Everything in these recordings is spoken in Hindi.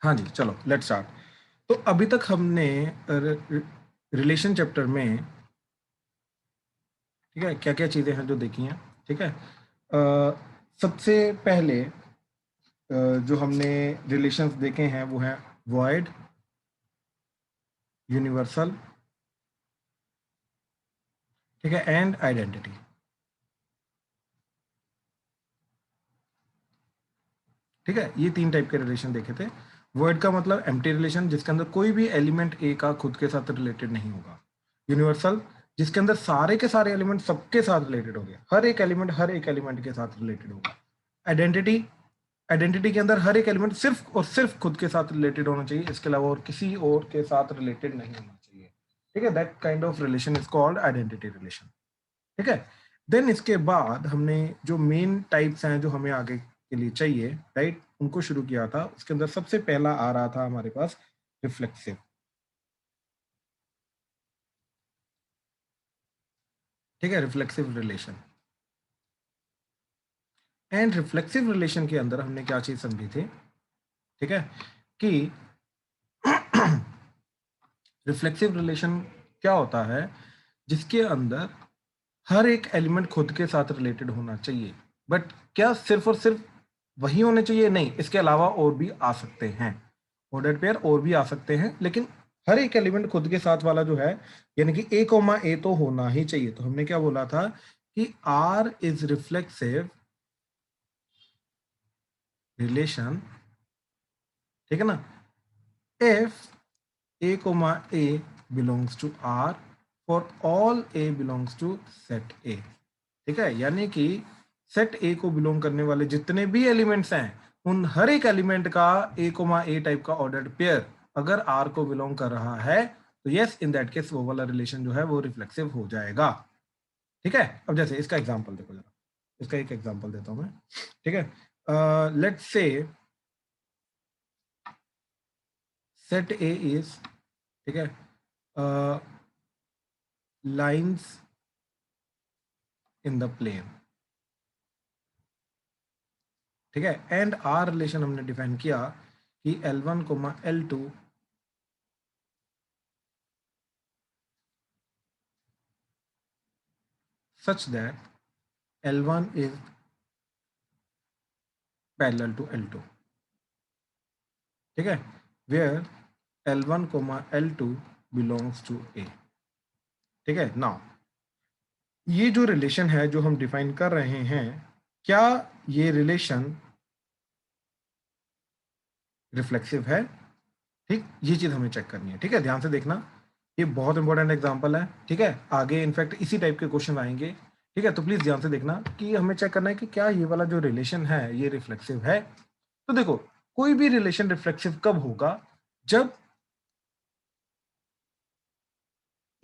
हाँ जी, चलो लेट्स स्टार्ट। तो अभी तक हमने रिलेशन चैप्टर में, ठीक है, क्या क्या चीज़ें हैं जो देखी हैं, ठीक है। सबसे पहले जो हमने रिलेशंस देखे हैं वो हैं वॉइड, यूनिवर्सल, ठीक है, एंड आइडेंटिटी। ठीक है, ये 3 टाइप के रिलेशन देखे थे। वर्ड का मतलब एम्प्टी रिलेशन, जिसके अंदर कोई भी एलिमेंट ए का खुद के साथ रिलेटेड नहीं होगा। यूनिवर्सल, जिसके अंदर सारे के सारे एलिमेंट सबके साथ रिलेटेड होंगे, हर एक एलिमेंट के साथ रिलेटेड होगा। आइडेंटिटी, आइडेंटिटी के अंदर हर एक एलिमेंट सिर्फ और सिर्फ खुद के साथ रिलेटेड होना चाहिए, इसके अलावा और किसी और के साथ रिलेटेड नहीं होना चाहिए। ठीक है, that kind of relation is called identity relation. ठीक है, देन इसके बाद हमने जो मेन टाइप्स हैं जो हमें आगे के लिए चाहिए, राइट, उनको शुरू किया था। उसके अंदर सबसे पहला आ रहा था हमारे पास रिफ्लेक्सिव। ठीक है, reflexive relation. And reflexive relation के अंदर हमने क्या चीज समझी थी, ठीक है, कि रिफ्लेक्सिव रिलेशन क्या होता है, जिसके अंदर हर एक एलिमेंट खुद के साथ रिलेटेड होना चाहिए। बट क्या सिर्फ और सिर्फ वही होने चाहिए? नहीं, इसके अलावा और भी आ सकते हैं, ऑर्डर्ड पेयर और भी आ सकते हैं, लेकिन हर एक एलिमेंट खुद के साथ वाला जो है, यानी कि ए कोमा ए तो होना ही चाहिए। तो हमने क्या बोला था कि आर इज रिफ्लेक्सिव रिलेशन, ठीक है ना, if a comma a belongs to R for all a belongs to set A। ठीक है, यानी कि सेट A को बिलोंग करने वाले जितने भी एलिमेंट्स हैं, उन हर एक एलिमेंट का a कोमा a टाइप का ऑर्डर्ड पेयर अगर R को बिलोंग कर रहा है, तो यस, इन दैट केस वो वाला रिलेशन जो है वो रिफ्लेक्सिव हो जाएगा। ठीक है, अब जैसे इसका एग्जांपल देखो जरा, इसका एक एग्जांपल देता हूं मैं। ठीक है, let's say set A is, ठीक है, लाइंस इन द प्लेन। ठीक है, एंड आर रिलेशन हमने डिफाइन किया कि L1 comma L2 such that L1 is parallel to L2। ठीक है, where L1 comma L2 belongs to A। ठीक है, नाउ ये जो रिलेशन है जो हम डिफाइन कर रहे हैं, क्या ये रिलेशन रिफ्लेक्सिव है? ठीक, ये चीज हमें चेक करनी है। ठीक है, ध्यान से देखना, ये बहुत इंपॉर्टेंट एग्जांपल है। ठीक है, आगे इनफैक्ट इसी टाइप के क्वेश्चन आएंगे। ठीक है, तो प्लीज ध्यान से देखना कि हमें चेक करना है कि क्या ये वाला जो रिलेशन है ये रिफ्लेक्सिव है। तो देखो, कोई भी रिलेशन रिफ्लेक्सिव कब होगा? जब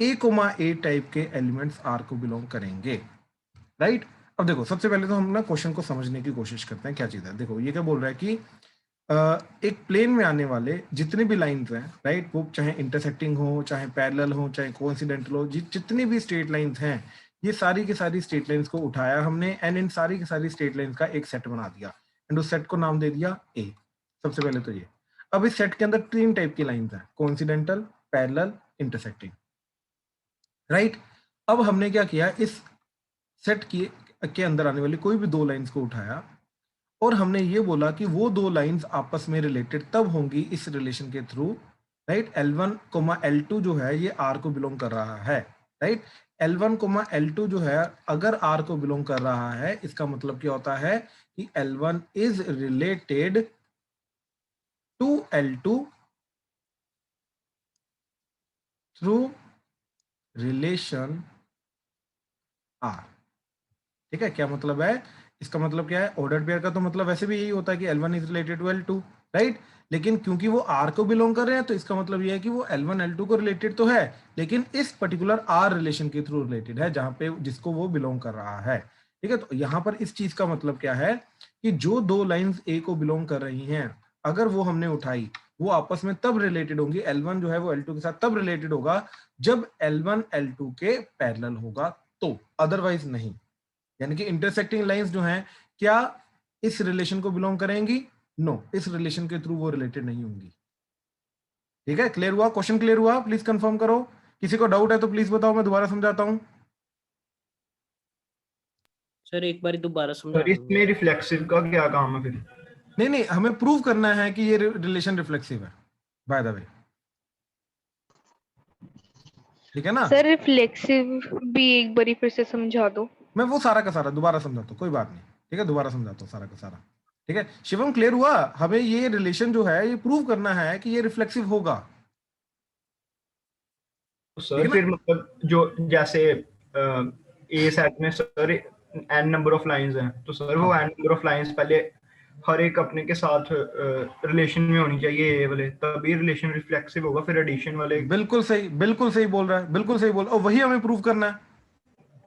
ए कोमा ए टाइप के एलिमेंट्स आर को बिलोंग करेंगे, राइट। अब देखो, सबसे पहले तो हम ना क्वेश्चन को समझने की कोशिश करते हैं क्या चीज है। देखो, ये क्या बोल रहा है कि एक प्लेन में आने वाले जितने भी लाइंस हैं, राइट, वो चाहे इंटरसेक्टिंग हो, चाहे पैरेलल हो, चाहे कोइंसिडेंटल हो, जितनी भी स्ट्रेट लाइंस हैं, ये सारी की सारी स्ट्रेट लाइंस को उठाया हमने एंड इन सारी की सारी स्ट्रेट लाइंस का एक सेट बना दिया एंड उस सेट को नाम दे दिया ए। सबसे पहले तो ये, अब इस सेट के अंदर 3 टाइप की लाइंस हैं, कोइंसिडेंटल, पैरेलल, इंटरसेक्टिंग, राइट। अब हमने क्या किया, इस सेट के अंदर आने वाली कोई भी 2 लाइंस को उठाया और हमने ये बोला कि वो 2 लाइंस आपस में रिलेटेड तब होंगी इस रिलेशन के through, right. L1 comma L2 जो है ये R को बिलोंग कर रहा है, राइट। L1 कोमा L2 जो है अगर R को बिलोंग कर रहा है, इसका मतलब क्या होता है कि L1 is related to L2 through relation R। ठीक है, क्या मतलब है इसका? मतलब क्या है, ऑर्डर्ड पेयर का तो मतलब वैसे भी यही होता है कि L1 is related to L2, right. लेकिन क्योंकि वो R को बिलोंग कर रहे हैं, तो इसका मतलब ये है कि वो L1 L2 को रिलेटेड तो है, लेकिन इस पर्टिकुलर R रिलेशन के थ्रू रिलेटेड है, जहां पे जिसको वो बिलोंग कर रहा है। ठीक है, तो यहां पर इस चीज का मतलब क्या है कि जो 2 लाइंस A को बिलोंग कर रही हैं, अगर वो हमने उठाई, वो आपस में तब रिलेटेड होंगी, L1 जो है वो L2 के साथ तब रिलेटेड होगा जब L1 L2 के पैरेलल होगा, तो अदरवाइज नहीं। यानी कि इंटरसेक्टिंग लाइंस जो हैं, क्या इस रिलेशन को बिलोंग करेंगी? नो, इस रिलेशन के थ्रू वो रिलेटेड नहीं होंगी। ठीक है, क्लियर हुआ? क्वेश्चन क्लियर हुआ? प्लीज कंफर्म करो। किसी को डाउट है तो प्लीज बताओ, मैं दोबारा समझाता हूं। सर एक बार दोबारा समझा सर इसमें रिफ्लेक्सिव का क्या काम है फिर? नहीं नहीं, हमें प्रूव करना है कि ये रिलेशन रिफ्लेक्सिव है, बाय द वे। ठीक है ना? सर रिफ्लेक्सिव भी एक बारी फिर से समझा दो। मैं वो सारा का सारा दोबारा समझाता हूँ, कोई बात नहीं। ठीक है, दोबारा समझाता हूँ सारा का सारा। ठीक है शिवम, क्लियर हुआ? हमें ये रिलेशन जो है ये प्रूव करना है कि ये रिफ्लेक्सिव होगा। तो सर फिर मतलब जो जैसे ए सेट में sir N number of lines हैं, तो सर वो एन नंबर ऑफ लाइंस पहले हर एक अपने के साथ रिलेशन में होनी चाहिए ए वाले, तभी रिलेशन रिफ्लेक्सिव होगा। फिर एडिशन वाले बिल्कुल सही बोल रहा है, बिल्कुल सही बोल, और वही हमें प्रूव करना है।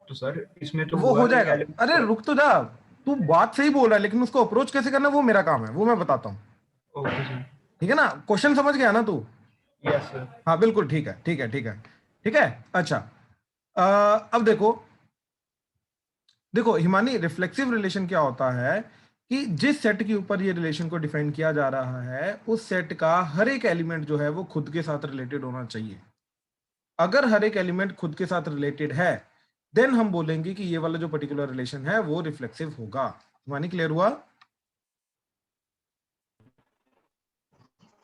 तो सर इसमें तो वो हो जाएगा। element अरे रुक तो जा, तू बात सही बोल रहा है, लेकिन उसको अप्रोच कैसे करना है वो मेरा काम है, वो मैं बताता हूँ। Okay sir. ठीक है ना? क्वेश्चन समझ गया ना तू? Yes sir. हाँ बिल्कुल, ठीक है ठीक है ठीक है ठीक है। अच्छा अब देखो, देखो हिमानी, रिफ्लेक्सिव रिलेशन क्या होता है कि जिस सेट के ऊपर ये रिलेशन को डिफाइन किया जा रहा है, उस सेट का हर एक एलिमेंट जो है वो खुद के साथ रिलेटेड होना चाहिए। अगर हर एक एलिमेंट खुद के साथ रिलेटेड है, देन हम बोलेंगे कि ये वाला जो पर्टिकुलर रिलेशन है वो रिफ्लेक्सिव होगा। हिमानी, क्लियर हुआ?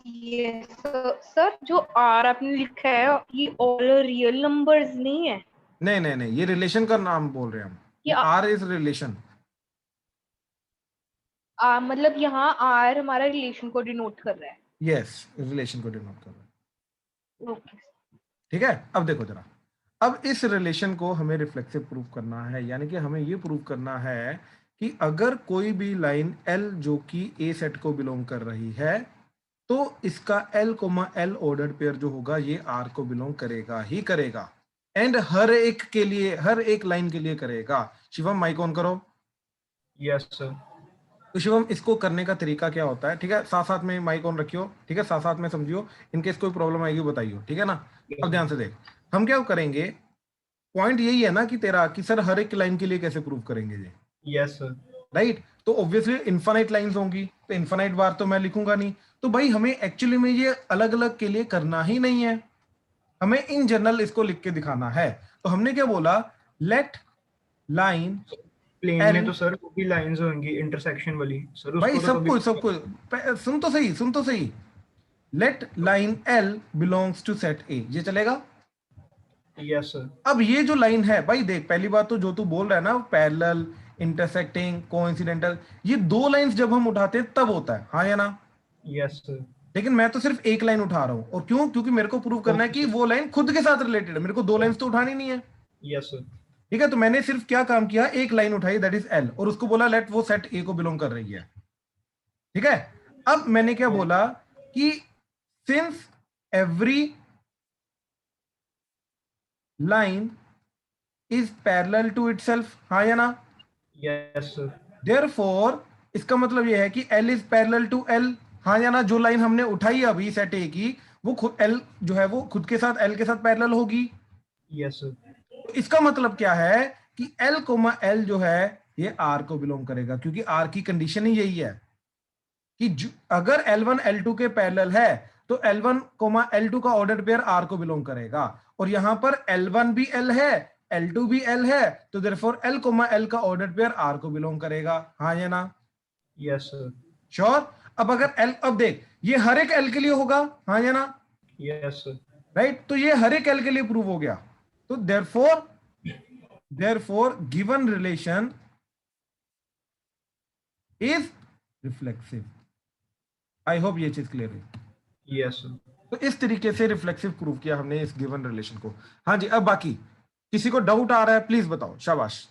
यस सर, जो आर आपने लिखा है ये ऑल रियल नंबर्स नहीं है? नहीं नहीं नहीं, ये रिलेशन का नाम बोल रहे हैं हम, ये आर इज रिलेशन। मतलब यहाँ आर हमारा रिलेशन को डिनोट कर रहा है। यस, रिलेशन को डिनोट कर रहा है। ओके। ठीक है, अब देखो जरा, अब इस रिलेशन को हमें रिफ्लेक्सिव प्रूव करना है, यानी कि हमें ये प्रूव करना है कि अगर कोई भी लाइन L जो कि ए सेट को बिलोंग कर रही है, तो इसका L L ऑर्डर्ड पेयर जो होगा ये R को बिलोंग करेगा ही करेगा, एंड हर एक के लिए, हर एक लाइन के लिए करेगा। शिवम माइक ऑन करो। Yes sir. तो शिवम, इसको करने का तरीका क्या होता है? ठीक है, साथ साथ में माइक ऑन रखियो, ठीक है, साथ साथ में समझियो, इनकेस कोई प्रॉब्लम आएगी बताइयो, ठीक है ना? अब ध्यान से देख, हम क्या करेंगे, पॉइंट यही है ना कि तेरा कि सर हर एक लाइन के लिए कैसे प्रूव करेंगे ये? Yes sir. राइट, तो ऑब्वियसली इनफाइनाइट लाइंस होंगी, तो इनफाइनाइट बार तो मैं लिखूंगा नहीं, तो भाई हमें एक्चुअली में ये अलग अलग के लिए करना ही नहीं है, हमें इन जनरल इसको लिख के दिखाना है। तो हमने क्या बोला, लेट लाइन प्लेन में तो सर वो भी लाइंस होंगी इंटरसेक्शन वाली सर, उसको भाई तो सब कभी कुछ सब कुछ, सुन तो सही, सुन तो सही, let line L belongs to set A, ये चलेगा? Yes sir. अब ये जो लाइन है भाई, देख पहली बात तो जो तू बोल रहा है ना, पैरेलल, इंटरसेक्टिंग, कोइंसिडेंटल, ये दो लाइंस जब हम उठाते हैं तब होता है, हाँ या ना? Yes sir. लेकिन मैं तो सिर्फ एक लाइन उठा रहा हूं, और क्यों? क्योंकि मेरे को प्रूव करना है कि वो लाइन खुद के साथ रिलेटेड है, मेरे को दो लाइंस तो उठानी नहीं है। Yes sir. ठीक है, तो मैंने सिर्फ क्या काम किया, एक लाइन उठाई, दैट इज L, और उसको बोला लेट वो सेट A को बिलोंग कर रही है। ठीक है, अब मैंने क्या बोला कि since every line is parallel to itself, हाँ या ना? Yes sir. देयरफॉर इसका मतलब यह है कि L is parallel to L, हाँ या ना? जो लाइन हमने उठाई अभी सेट A की, वो खुद L जो है वो खुद के साथ L के साथ पैरेलल होगी। Yes sir. तो इसका मतलब क्या है कि L L जो है ये R को बिलोंग करेगा, क्योंकि R की कंडीशन ही यही है कि अगर L1 L2 के पैरेलल है तो L1 L2 का ऑर्डर पेयर R को बिलोंग करेगा, और यहां पर L1 भी L है, L2 भी L है, तो देयरफॉर L L का ऑर्डर पेयर R को बिलोंग करेगा, हाँ या ना? Yes sir. श्योर? अब अगर L, अब देख ये हर एक L के लिए होगा, हाँ या ना? Yes sir. राइट, तो ये हर एक L के लिए प्रूव हो गया, तो therefore given relation is reflexive. I hope ये चीज क्लियर है। Yes sir. तो इस तरीके से रिफ्लेक्सिव प्रूव किया हमने इस गिवन रिलेशन को। हाँ जी, अब बाकी किसी को डाउट आ रहा है प्लीज बताओ, शाबाश।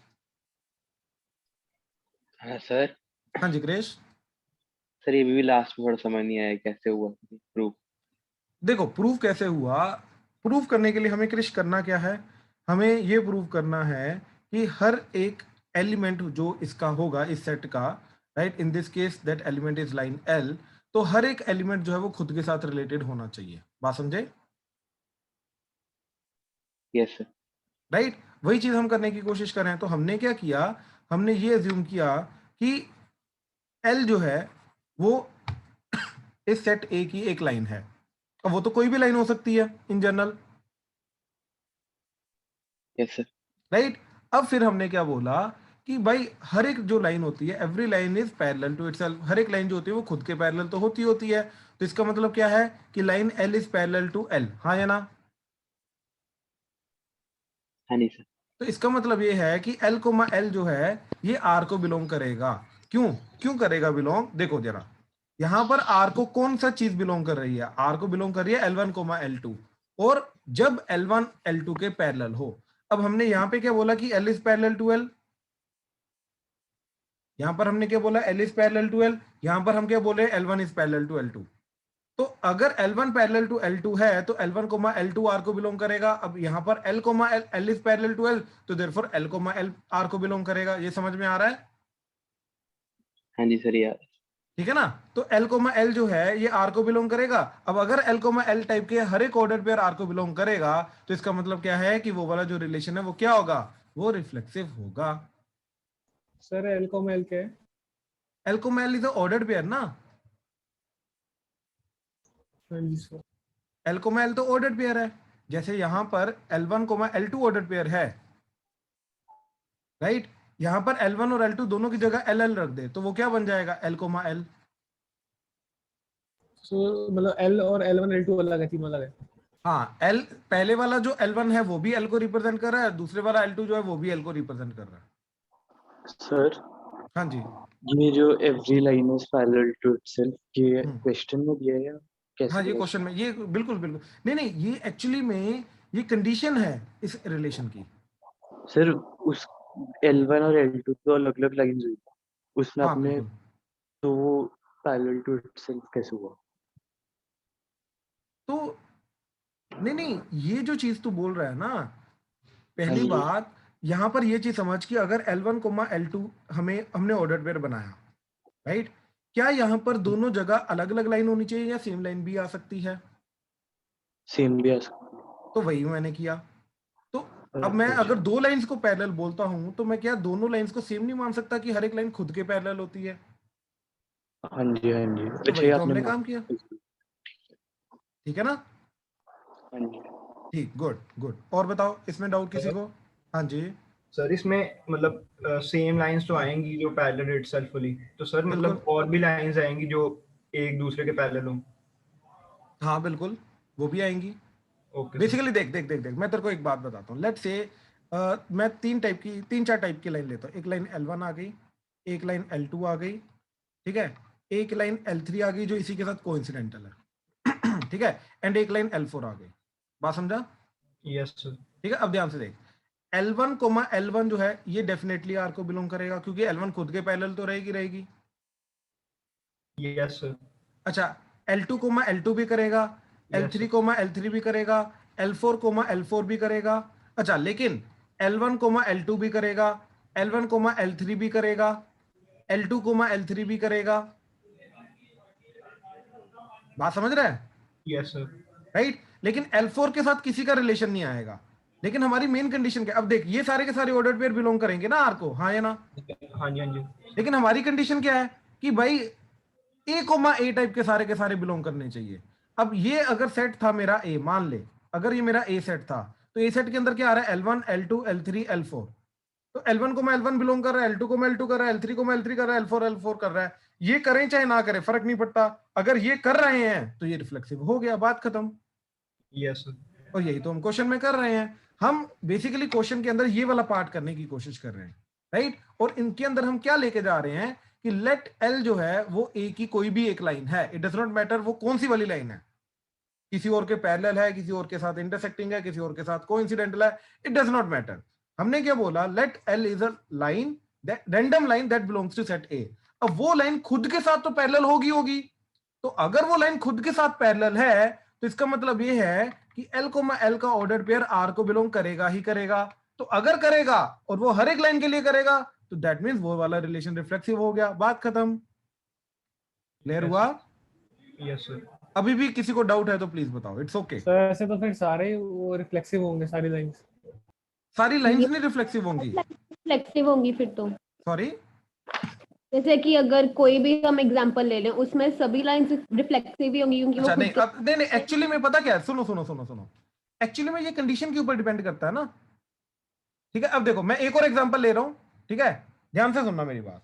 हाँ सर। हाँ जी क्रेश। सर ये भी लास्ट में थोड़ा समझ नहीं आया कैसे हुआ प्रूफ। देखो प्रूव कैसे हुआ, प्रूव करने के लिए हमें क्रेश करना क्या है, हमें ये प्रूव करना है कि हर एक एलिमेंट जो इसका होगा इस सेट का, right, in this case that element is line L, तो हर एक एलिमेंट जो है वो खुद के साथ रिलेटेड होना चाहिए। बात समझे? Yes sir. राइट, वही चीज हम करने की कोशिश कर रहे हैं। तो हमने क्या किया, हमने ये अज्यूम किया कि L जो है वो इस सेट ए की एक लाइन है। अब वो तो कोई भी लाइन हो सकती है in general, yes sir. Right. अब फिर हमने क्या बोला कि भाई हर एक जो लाइन होती है, every line is parallel to itself. हर एक लाइन जो होती है वो खुद के पैरेलल तो होती है। तो इसका मतलब क्या है कि line L is parallel to L, हाँ या ना? हाँ जी सर। तो इसका मतलब ये है कि एल कोमा एल जो है ये आर को बिलोंग करेगा। क्यों क्यों करेगा बिलोंग? देखो जरा, यहां पर आर को कौन सा चीज बिलोंग कर रही है? आर को बिलोंग कर रही है L1 कोमा L2, और जब L1 L2 के पैरेलल हो। अब हमने यहां पे क्या बोला कि L is parallel to L, यहां पर हमने क्या बोला? L is parallel to L। यहां पर हम क्या बोले? L1 is parallel to L2। तो अगर L1 पैरेलल टू L2 है तो L1 कोमा L2 R को बिलोंग करेगा। अब यहां पर L comma L is parallel to L, तो therefore L comma L R को बिलोंग करेगा। ये समझ में आ रहा है? हाँ जी सर यार। ठीक है ना? तो L कोमा L जो है ये R को बिलोंग करेगा। अब अगर L कोमा L टाइप के हर एक ऑर्डर पेयर R को बिलोंग करेगा तो इसका मतलब क्या है कि वो वाला जो रिलेशन है वो क्या होगा? वो रिफ्लेक्सिव होगा। सर एल को एल क्या है? L comma L is a ordered pair ना। हाँ जी सर। L कोमा L तो ऑर्डर्ड पेयर है। जैसे यहां पर L1 comma L2 ordered pair है, राइट। यहां पर L1 और L2 दोनों की जगह LL रख दे तो वो क्या बन जाएगा? L comma L। सो मतलब एल और L1 L2 अलग है, तीनों अलग है। हाँ, L पहले वाला जो L1 है वो भी L को रिप्रेजेंट कर रहा है, दूसरे वाला L2 जो है वो भी L को रिप्रेजेंट कर रहा है। सर हाँ जी। ये जो every line is parallel to itself, ये क्वेश्चन में दिया है या कैसे? हाँ, ये क्वेश्चन में, ये बिल्कुल बिल्कुल नहीं, ये एक्चुअली में ये कंडीशन है इस रिलेशन की। सर उस L1 और L2 तो अलग अलग लाइंस हुई, उसमें हाँ आपने बिल्कुल। तो वो पैरेलल टू इटसेल्फ कैसे हुआ? तो नहीं, ये जो चीज तू बोल रहा है ना, पहली हाँ जी। बात यहां पर ये चीज समझ कि अगर L1 कोमा L2 हमने ऑर्डर पेयर बनाया, राइट, क्या यहाँ पर दोनों जगह अलग अलग लाइन होनी चाहिए या सेम लाइन भी आ सकती है? सेम भी आ सकती तो वही मैंने किया। तो है। अब मैं अच्छा। अगर दो लाइंस को पैरेलल बोलता हूं तो मैं क्या दोनों लाइंस को सेम नहीं मान सकता कि हर एक लाइन खुद के पैरेलल होती है? हाँ जी हाँ जी। तो अच्छा वही ये तो आपने हमने काम किया। ठीक है ना? हाँ जी। ठीक, गुड गुड। और बताओ इसमें डाउट किसी को? हाँ जी सर इसमें मतलब सेम लाइंस तो आएंगी जो पैरेलल इटसेल्फ वाली, तो सर मतलब बिल्कुल। और भी लाइंस आएंगी जो एक दूसरे के पैरेलल हों। हाँ बिल्कुल, वो भी आएंगी। Okay sir. बेसिकली देख देख देख देख, मैं तेरे को एक बात बताता हूँ। लेट्स से मैं तीन चार टाइप की लाइन लेता हूँ। एक लाइन L1 आ गई, एक लाइन L2 आ गई, ठीक है, एक लाइन L3 आ गई जो इसी के साथ कोइंसिडेंटल है ठीक है, एंड एक लाइन L4 आ गई। बात समझा? Yes sir. ठीक है, अब ध्यान से देख, L1 कोमा L1 जो है ये डेफिनेटली R को बिलोंग करेगा क्योंकि L1 खुद के पैरेलल तो रहेगी। Yes sir. अच्छा, L2 कोमा L2 भी करेगा, L3 कोमा L3 भी करेगा, L4 कोमा L4 भी करेगा। अच्छा, लेकिन L1 कोमा L2 भी करेगा, L1 कोमा L3 भी करेगा, L2 कोमा L3 भी करेगा। बात समझ रहा है? Yes sir. राइट। लेकिन L4 के साथ किसी का रिलेशन नहीं आएगा। लेकिन हमारी मेन कंडीशन क्या? अब देख, ये सारे के सारे ऑर्डर पेयर बिलोंग करेंगे ना आर को, हाँ या ना? हाँ जी हाँ जी। लेकिन हमारी कंडीशन क्या है कि भाई ए कोमा ए टाइप के सारे बिलोंग करने चाहिए। अब ये अगर सेट था मेरा ए, मान ले अगर ये मेरा ए सेट था, तो ए सेट के अंदर क्या आ रहा है? L1 L2 L3 L4। तो L1 को मैं L1 बिलोंग कर रहा है, L2 को मैं L2 कर रहा है, L3 को मैं L3 कर रहा है, L4 L4 कर रहा है। ये करें चाहे ना करें फर्क नहीं पड़ता, अगर ये कर रहे हैं तो ये रिफ्लेक्सिव हो गया, बात खत्म। Yes sir. और यही तो हम क्वेश्चन में कर रहे हैं। हम बेसिकली क्वेश्चन के अंदर ये वाला पार्ट करने की कोशिश कर रहे हैं, राइट। और इनके अंदर हम क्या लेके जा रहे हैं कि लेट L जो है वो ए की कोई भी एक लाइन है, इट डज नॉट मैटर वो कौन सी वाली लाइन है, किसी और के पैरेलल है, किसी और के साथ इंटरसेक्टिंग है, किसी और के साथ कोइंसिडेंटल है, इट डज नॉट मैटर। हमने क्या बोला? Let L is a line, random line that belongs to set A. अब वो लाइन खुद के साथ तो पैरेलल होगी। तो अगर वो लाइन खुद के साथ पैरेलल है तो इसका मतलब ये है कि L कोमा L का ऑर्डर पेयर R को बिलोंग करेगा ही करेगा। तो अगर करेगा और वो हर एक लाइन के लिए करेगा तो दैट मींस वो वाला रिलेशन रिफ्लेक्सिव हो गया, बात खत्म। क्लियर हुआ? Yes sir. अभी भी किसी को डाउट है तो प्लीज बताओ, इट्स ओके। सर ऐसे तो फिर सारे वो रिफ्लेक्सिव होंगे, सारी लाइंस। सारी लाइंस नहीं रिफ्लेक्सिव होंगी, फ्लेक्सिव होंगी फिर तो। सॉरी जैसे कि अगर कोई भी हम एग्जांपल ले लें उसमें सभी लाइंस रिफ्लेक्सिव ही होंगी क्योंकि वो अच्छा खुद नहीं, अब नहीं एक्चुअली में पता क्या है, सुनो सुनो सुनो सुनो, एक्चुअली में ये कंडीशन के ऊपर डिपेंड करता है ना। ठीक है, अब देखो मैं एक और एग्जांपल ले रहा हूं, ठीक है, ध्यान से सुनना मेरी बात।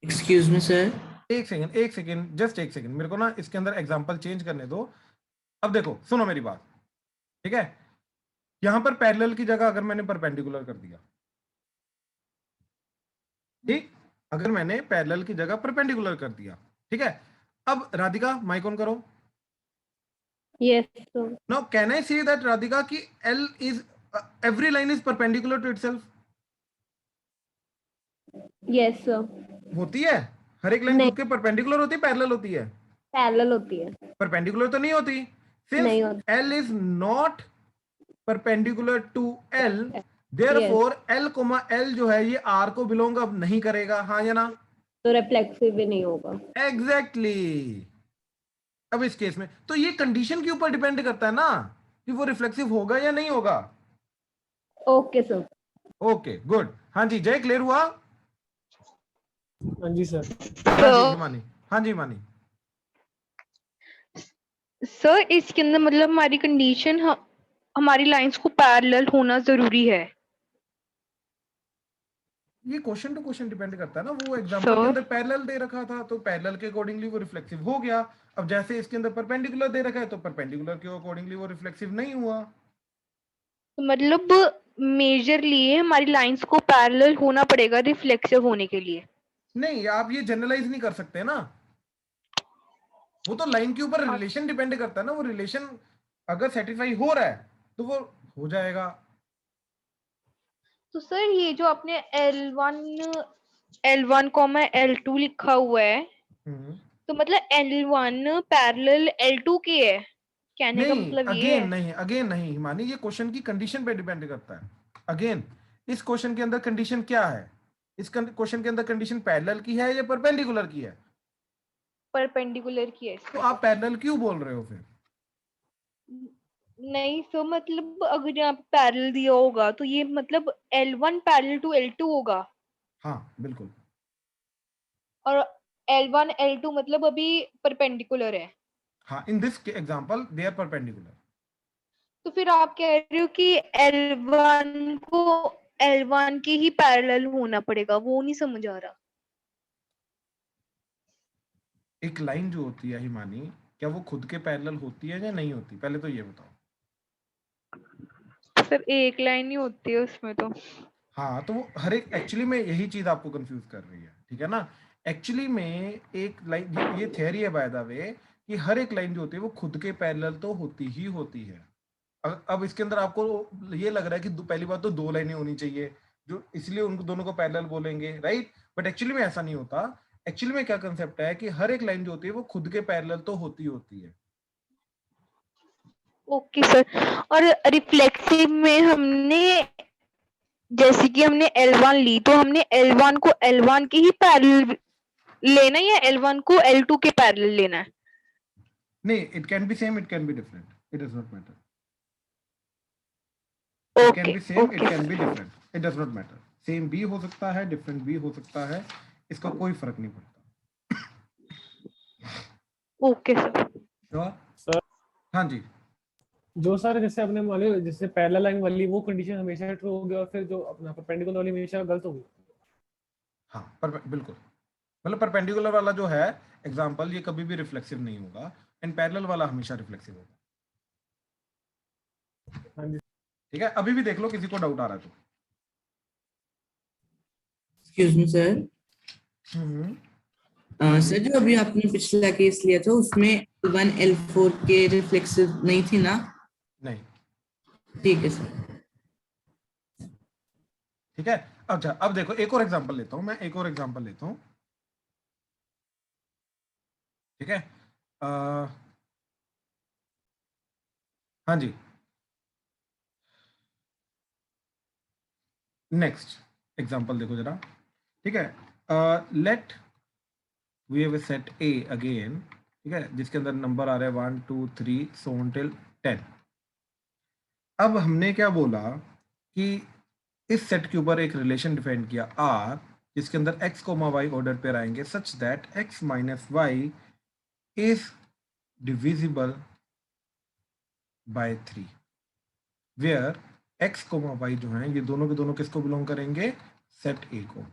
Excuse me sir. एक सेकेंड, जस्ट एक सेकेंड, मेरे को ना इसके अंदर एग्जांपल चेंज करने दो। अब देखो सुनो मेरी बात, ठीक है, यहां पर पैरेलल की जगह अगर मैंने परपेंडिकुलर कर दिया, ठीक, अगर मैंने पैरेलल की जगह परपेंडिकुलर कर दिया, ठीक है, अब राधिका माइक ऑन करो। Yes sir. Now can I say that Radhika की L is every line is perpendicular to itself? Yes sir. होती है, हर एक लाइन नहीं, खुद के परपेंडिकुलर होती है, पैरेलल होती है? पैरेलल होती है। परपेंडिकुलर तो नहीं होती। नहीं सिंस होती। L is not perpendicular to L, yes, therefore L comma L जो है ये आर को बिलोंग अब नहीं करेगा, हाँ या ना? तो रिफ्लेक्सिव भी नहीं होगा। एग्जैक्टली अब इस केस में तो ये कंडीशन के ऊपर डिपेंड करता है ना कि वो रिफ्लेक्सिव होगा या नहीं होगा। Okay sir. ओके गुड, हाँ जी जय, क्लियर हुआ? हाँ जी सर। हाँ जी हिमानी, हाँ जी हिमानी। सर इसके अंदर मतलब हमारी कंडीशन हमारी लाइंस को पैरेलल होना जरूरी है। ये क्वेश्चन टू क्वेश्चन डिपेंड करता है ना, वो एग्जांपल के सर अंदर पैरेलल दे रखा था तो पैरेलल के अकॉर्डिंगली वो रिफ्लेक्सिव हो गया। अब जैसे इसके अंदर परपेंडिकुलर दे रखा है तो परपेंडिकुलर के अकॉर्डिंगली वो रिफ्लेक्सिव नहीं हुआ। तो मतलब मेजरली हमारी लाइंस को पैरेलल होना पड़ेगा रिफ्लेक्सिव होने के लिए। नहीं, आप ये जनरलाइज नहीं कर सकते ना, वो तो लाइन के ऊपर रिलेशन डिपेंड करता है ना, वो रिलेशन अगर सेटिस्फाई हो रहा है तो वो हो जाएगा। तो सर ये जो आपने L1 कॉमा L2 लिखा हुआ है तो मतलब L1 पैरेलल L2 के है, कहने का नहीं मतलब ये अगेन है। नहीं, अगेन नहीं हिमानी, ये क्वेश्चन की कंडीशन पे डिपेंड करता है। अगेन इस क्वेश्चन के अंदर कंडीशन क्या है, इस क्वेश्चन के अंदर कंडीशन पैरेलल की है या परपेंडिकुलर की है? परपेंडिकुलर की है तो इसमें आप पैरेलल क्यों बोल रहे हो फिर? नहीं सर मतलब अगर यहाँ पे पैरेलल दिया होगा तो ये मतलब L1 पैरेलल टू L2 होगा हाँ बिल्कुल। और L1 L2 मतलब अभी परपेंडिकुलर है। हाँ in this example they are perpendicular. तो फिर आप कह रहे हो कि L1 को L1 के ही पैरेलल होना पड़ेगा, वो नहीं समझ आ रहा। एक लाइन जो होती है हिमानी, क्या वो खुद के पैरेलल होती है या नहीं होती, पहले तो ये बताओ। सर एक लाइन ही होती है उसमें तो। हाँ तो वो हर एक, एक्चुअली में यही चीज आपको कंफ्यूज कर रही है, ठीक है ना। एक्चुअली में एक लाइन, ये थ्योरी है बाय द वे, कि हर एक लाइन जो होती है वो खुद के पैरेलल तो होती ही होती है। अब इसके अंदर आपको ये लग रहा है कि पहली बात तो दो लाइनें होनी चाहिए, जो इसलिए उनको दोनों को पैरेलल बोलेंगे, राइट, बट एक्चुअली में ऐसा नहीं होता। एक्चुअली में क्या कंसेप्ट है कि हर एक लाइन जो होती है वो खुद के पैरेलल तो होती होती है। Okay sir. और रिफ्लेक्सिव में हमने जैसे कि हमने L1 ली तो हमने L1 को L1 के ही पैरेलल लेना है या L1 को L2 के पैरेलल लेना है? नहीं, it can be same, it can be different, it does not matter. It can okay B same, it okay can be different, it does not matter. Same भी हो सकता है, डिफरेंट भी हो सकता है, इसका कोई फर्क नहीं पड़ता। Okay sir. श्योर? सर हाँ जी। जो सर जैसे अपने मान लो जैसे पैरेलल लाइन वाली वो कंडीशन हमेशा ट्रू होगी और फिर जो अपना परपेंडिकुलर वाली हमेशा गलत होगी। हाँ बिल्कुल, मतलब परपेंडिकुलर वाला जो है एग्जांपल, ये कभी भी रिफ्लेक्सिव नहीं होगा, एंड पैरेलल वाला हमेशा रिफ्लेक्सिव होगा। हाँ जी। ठीक है, अभी भी देख लो किसी को डाउट आ रहा है तो। Excuse me sir. सर जो अभी आपने पिछला केस लिया था उसमें L1 L4 के रिफ्लेक्सिव नहीं थी ना? नहीं। ठीक है सर। ठीक है, अच्छा अब देखो एक और एग्जांपल लेता हूं मैं, एक और एग्जांपल लेता हूं, ठीक है। हाँ जी, नेक्स्ट एग्जांपल देखो जरा, ठीक है। Let we have a set A again, ठीक है, जिसके अंदर नंबर आ रहे हैं 1 2 3 सो ऑन टिल 10। अब हमने क्या बोला कि इस सेट के ऊपर एक रिलेशन डिफाइन किया R, जिसके अंदर x y ऑर्डर पेयर आएंगे such that x minus y is divisible by 3, where x y जो है ये दोनों के दोनों किसको बिलोंग करेंगे, सेट A को।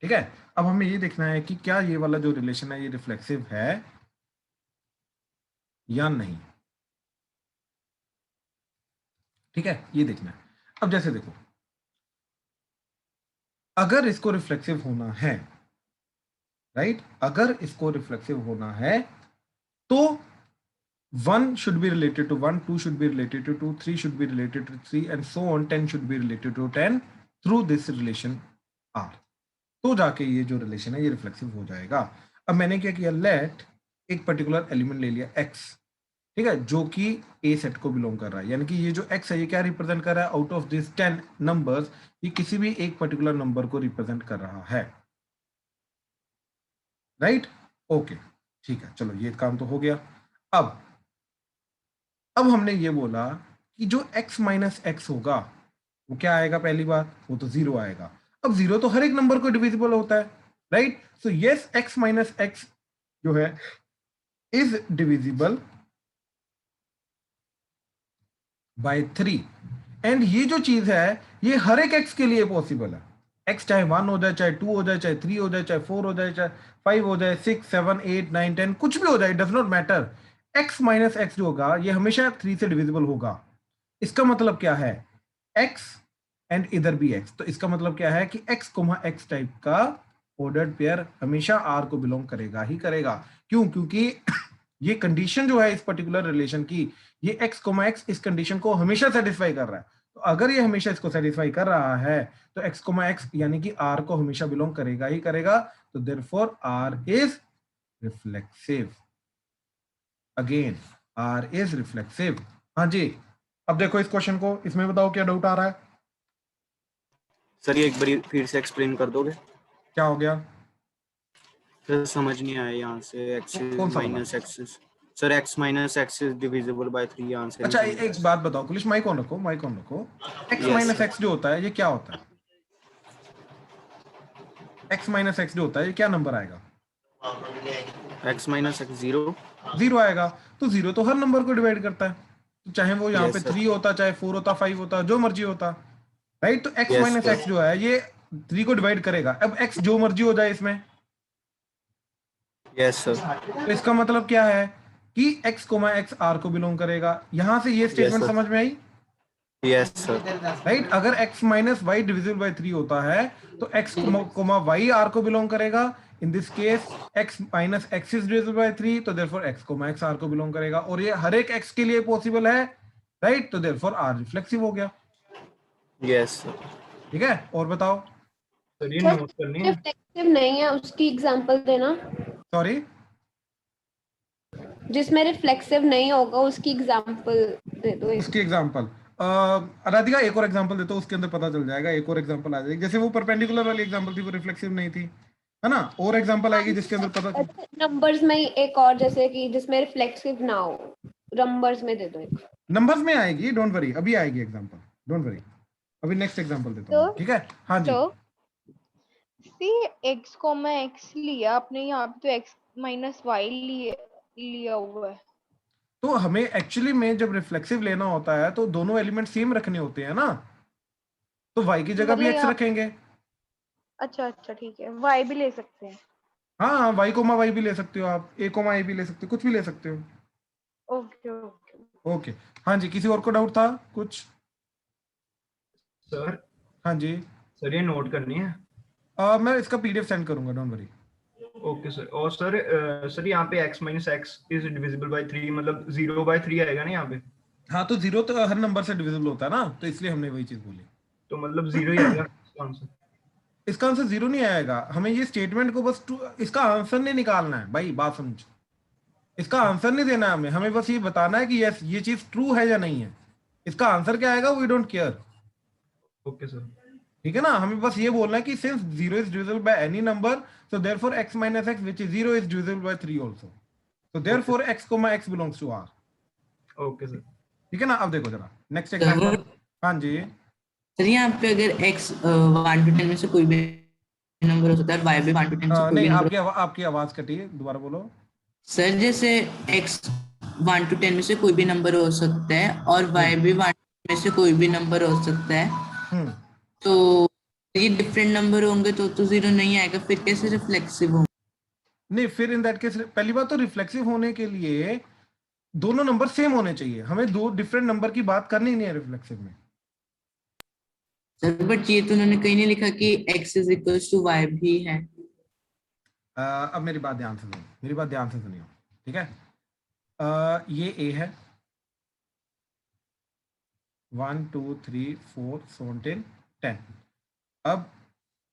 ठीक है, अब हमें ये देखना है कि क्या ये वाला जो रिलेशन है ये रिफ्लेक्सिव है या नहीं। ठीक है, ये देखना है। अब जैसे देखो, अगर इसको रिफ्लेक्सिव होना है, राइट, अगर इसको रिफ्लेक्सिव होना है तो 1 should be related to 1, 2 should be related to 2, 3 should be related to 3 and so on, 10 should be related to 10 through this relation R। तो जाके ये जो रिलेशन है ये रिफ्लेक्सिव हो जाएगा। अब मैंने क्या किया, लेट एक पर्टिकुलर एलिमेंट ले लिया x, ठीक है, जो कि A सेट को बिलोंग कर रहा है, यानी कि ये जो x है ये क्या रिप्रेजेंट कर रहा है, आउट ऑफ दिस 10 नंबर्स ये किसी भी एक पर्टिकुलर नंबर को रिप्रेजेंट कर रहा है, राइट। ओके, ठीक है, चलो ये काम तो हो गया। अब हमने ये बोला कि जो x माइनस एक्स होगा वो क्या आएगा, पहली बात वो तो 0 आएगा। अब 0 तो हर एक नंबर को डिविजिबल होता है, right. So yes, x minus x जो है इज डिविजिबल बाय 3 एंड ये जो चीज है ये हर एक x के लिए पॉसिबल है। x चाहे 1 हो जाए, चाहे 2 हो जाए, चाहे 3 हो जाए, चाहे 4 हो जाए, चाहे 5 हो जाए, 6 7 8 9 10 कुछ भी हो जाए, does not matter. x minus x जो होगा ये हमेशा 3 से डिविजिबल होगा। इसका मतलब क्या है, x एंड इधर भी x, तो इसका मतलब क्या है कि x x टाइप का ऑर्डर्ड पेयर हमेशा R को बिलोंग करेगा ही करेगा। क्यों, क्योंकि ये कंडीशन जो है इस पर्टिकुलर रिलेशन की, ये x x इस कंडीशन को हमेशा सेटिस्फाई कर रहा है। तो अगर ये हमेशा इसको सेटिस्फाई कर रहा है तो x x यानी कि R को हमेशा बिलोंग करेगा ही करेगा। तो therefore R is reflexive. Again R is reflexive. हाँ जी, अब देखो इस क्वेश्चन को, इसमें बताओ क्या डाउट आ रहा है। सर ये एक बार फिर से एक्सप्लेन कर दोगे, क्या हो गया, सर समझ नहीं आया यहाँ से। x कौन सा minus axis, sir x minus x is divisible by 3 यहाँ से। अच्छा एक बात बताओ कुलिश, माइक ऑन रखो, माइक ऑन रखो। x माइनस एक्स जो होता है ये क्या होता है, x माइनस एक्स जो होता है ये क्या नंबर आएगा, x माइनस एक्स 0 आएगा। तो 0 तो हर नंबर को डिवाइड करता है, तो चाहे वो यहाँ पे 3 होता, चाहे 4 होता, 5 होता, जो मर्जी होता, राइट। तो x माइनस एक्स जो है ये 3 को डिवाइड करेगा। अब x जो मर्जी हो जाए इसमें, यस सर। तो इसका मतलब क्या है कि x x R को बिलोंग करेगा। यहां से ये स्टेटमेंट समझ में आई, यस सर, राइट। अगर x minus y divisible by 3 होता है तो x y R को बिलोंग करेगा। In this case x minus x is divisible by 3, तो देयरफॉर x x R को बिलोंग करेगा, और ये हर एक x के लिए पॉसिबल है, राइट। तो देयरफॉर R रिफ्लेक्सिव हो गया। यस सर, ठीक है, और बताओ। सर ये नोट करनी है, रिफ्लेक्सिव नहीं है उसकी एग्जांपल देना, सॉरी, जिसमें रिफ्लेक्सिव नहीं होगा उसकी एग्जांपल दे दो। उसकी एग्जांपल राधिका एक और एग्जांपल देते हो, उसके अंदर पता चल जाएगा, एक और एग्जांपल आ जाएगी। जैसे वो परपेंडिकुलर वाली एग्जांपल थी वो रिफ्लेक्सिव नहीं थी, है ना, और एग्जांपल आएगी जिसके अंदर पता। नंबर्स में एक और, जैसे कि जिसमें रिफ्लेक्सिव ना हो, नंबर्स में दे दो एक। नंबर्स में आएगी, डोंट वरी, अभी आएगी एग्जांपल, डोंट वरी, अभी नेक्स्ट एग्जांपल देता हूं, ठीक है। हाँ जी, तो x x लिया आपने, यहाँ पे तो x माइनस वाई लिया हुआ है। तो हमें एक्चुअली में जब रिफ्लेक्सिव लेना होता है तो दोनों एलिमेंट सेम रखने होते हैं ना, तो y की जगह भी x रखेंगे। अच्छा ठीक है, y भी ले सकते हैं। हाँ, y कोमा y भी ले सकते हो आप, a कोमा a भी ले सकते हो, कुछ भी ले सकते हो। ओके, हाँ जी, किसी और को डाउट था कुछ। सर हाँ जी, सर ये नोट करनी है। मैं इसका पीडीएफ सेंड करूंगा, डोंट वरी। ओके सर, और सर यहाँ पे x minus x is divisible by 3, मतलब 0 बाय 3 आएगा ना यहाँ पे। हाँ, तो 0 तो हर नंबर से डिविजिबल होता है ना, तो इसलिए हमने वही चीज बोली। तो मतलब 0 ही आएगा आंसर। इसका आंसर 0 नहीं आएगा, हमें ये स्टेटमेंट को बस इसका आंसर नहीं निकालना है भाई, बात समझ। इसका आंसर नहीं देना है हमें बस ये बताना है कि यस ये चीज ट्रू है या नहीं है। इसका आंसर क्या आएगा we don't care. Okay sir, ठीक है ना, हमें बस ये बोलना है कि since 0 is divisible by any number, so therefore x minus x which is 0 is divisible by 3 also. So therefore x comma x belongs to R. Okay sir. ठीक है ना। अब देखो जरा नेक्स्ट एग्जांपल। हाँ जी सर यहाँ पे अगर x 1 to 10 में से कोई भी नंबर हो सकता है और y भी 1 to 10 से कोई नहीं, भी नंबर। आपकी आवाज कटी है, दोबारा बोलो। सर जैसे x 1 to 10 में से कोई भी नंबर हो सकता है और y भी 1 में से कोई भी नंबर हो सकता है, तो ये डिफरेंट नंबर होंगे तो 0 नहीं आएगा, फिर कैसे रिफ्लेक्सिव होंगे? नहीं, फिर इन दैट केस पहली बात तो रिफ्लेक्सिव होने के लिए दोनों नंबर सेम होने चाहिए, हमें दो डिफरेंट नंबर की बात करनी नहीं है रिफ्लेक्सिव में। सर बट ये तो उन्होंने कहीं नहीं लिखा कि x is equals to y भी है। अब मेरी बात ध्यान से सुनियो, ठीक है। ये a है 1 2 3 4 7 10। अब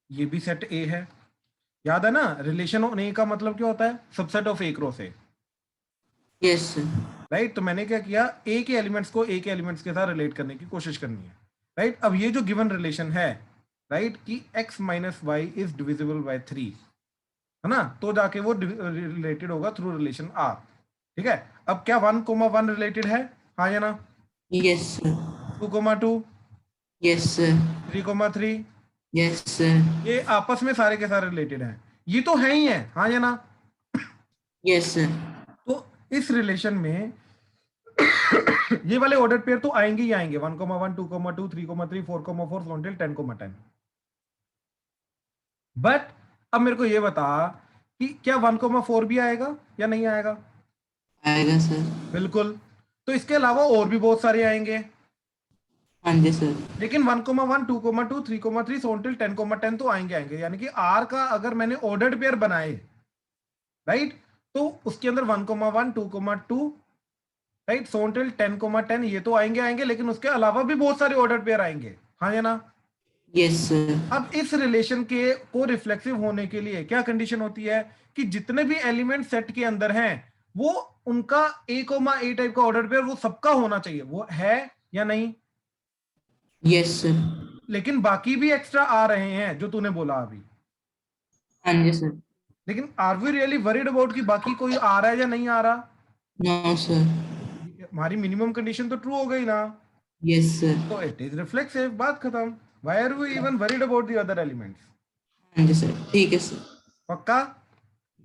ये भी सेट a है, याद है ना, रिलेशन ऑन a का मतलब क्या होता है, subset of a cross a। Yes sir. Right, तो मैंने क्या किया, a के एलिमेंट्स को a के एलिमेंट्स के साथ रिलेट करने की कोशिश करनी है। राइट, अब ये जो गिवन रिलेशन है, राइट, कि x minus y is divisible by 3, है ना, तो जाके वो रिलेटेड होगा थ्रू रिलेशन r। ठीक है, अब क्या 1,1 रिलेटेड है, हाँ या ना? Yes sir. 2,2, yes sir. 3,3, yes sir. ये आपस में सारे के सारे रिलेटेड हैं, ये तो है ही है, हाँ या ना? Yes sir. तो इस रिलेशन में ये वाले ऑर्डर पेयर तो आएंगे ही आएंगे, 1,1, 2,2, 3,3, 4,4, 7 10, 10। बट अब मेरे को ये बता कि क्या 1,4 भी आएगा या नहीं आएगा? आएगा सर। बिल्कुल। तो इसके अलावा और भी बहुत सारे आएंगे। हाँ जी सर। लेकिन 1,1, 2,2, 3,3, 7 10 तो आएंगे, यानी कि आर का अगर मैंने ऑर्डर्ड पेयर बनाए, राइट, तो उसके अंदर 1,1, 2,2, राइट, 7 10 ये तो आएंगे, लेकिन उसके अलावा भी बहुत सारे ऑर्डर्ड पेयर आएंगे, हाँ या ना? Yes sir. अब इस रिलेशन के को रिफ्लेक्सिव होने के लिए क्या कंडीशन होती है कि जितने भी एलिमेंट सेट के अंदर हैं वो उनका a टाइप का ऑर्डर पेयर वो सबका होना चाहिए, वो है या नहीं? Yes sir. लेकिन बाकी भी एक्स्ट्रा आ रहे हैं जो तूने बोला अभी। हाँ जी सर। लेकिन are we really worried about कि बाकी कोई आ रहा है या नहीं आ रहा? No sir. हमारी मिनिमम कंडीशन तो ट्रू हो गई ना? Yes sir. तो इट इज रिफ्लेक्सिव, बात खत्म। Why are we even worried about the other elements? हाँ जी सर, ठीक है सर। पक्का?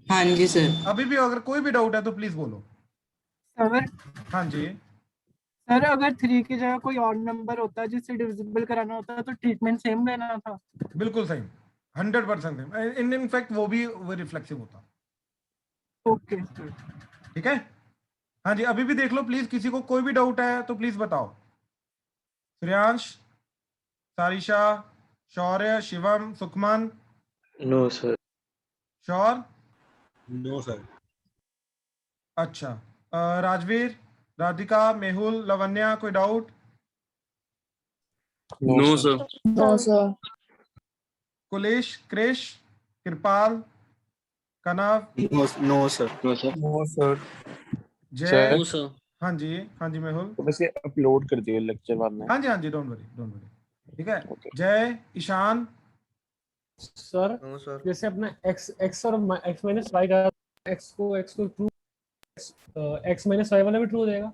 हाँ जी सर। अभी भी अगर कोई भी डाउट है तो प्लीज बोलो। सर हाँ जी सर, अगर 3 की जगह कोई और नंबर होता है जिससे डिविजिबल कराना होता है तो ट्रीटमेंट सेम लेना था? बिल्कुल सही, 100% सेम। इन फैक्ट वो रिफ्लेक्सिव होता। Okay sir. ठीक है, हाँ जी, अभी भी देख लो प्लीज, किसी को कोई भी डाउट है तो प्लीज बताओ। Shreyansh, Sarisha, Shaurya, Shivam, Sukhman? No sir. Sure? No sir. अच्छा, राजवीर, राधिका, मेहुल, लवन्या, कोई doubt? No sir. No sir. Kulesh, Krish, Kripal, Kanav? No sir. No sir. No sir. Jay? No sir. हाँ जी, हाँ जी मेहुल। तो बस ये अपलोड कर दियो लेक्चर बाद में। हाँ जी, डोंट वरी। ठीक है, जय, ईशान? Sir no sir. जैसे अपना x और x माइनस वाई का x को ट्रू x माइनस वाई वाला भी ट्रू हो जाएगा?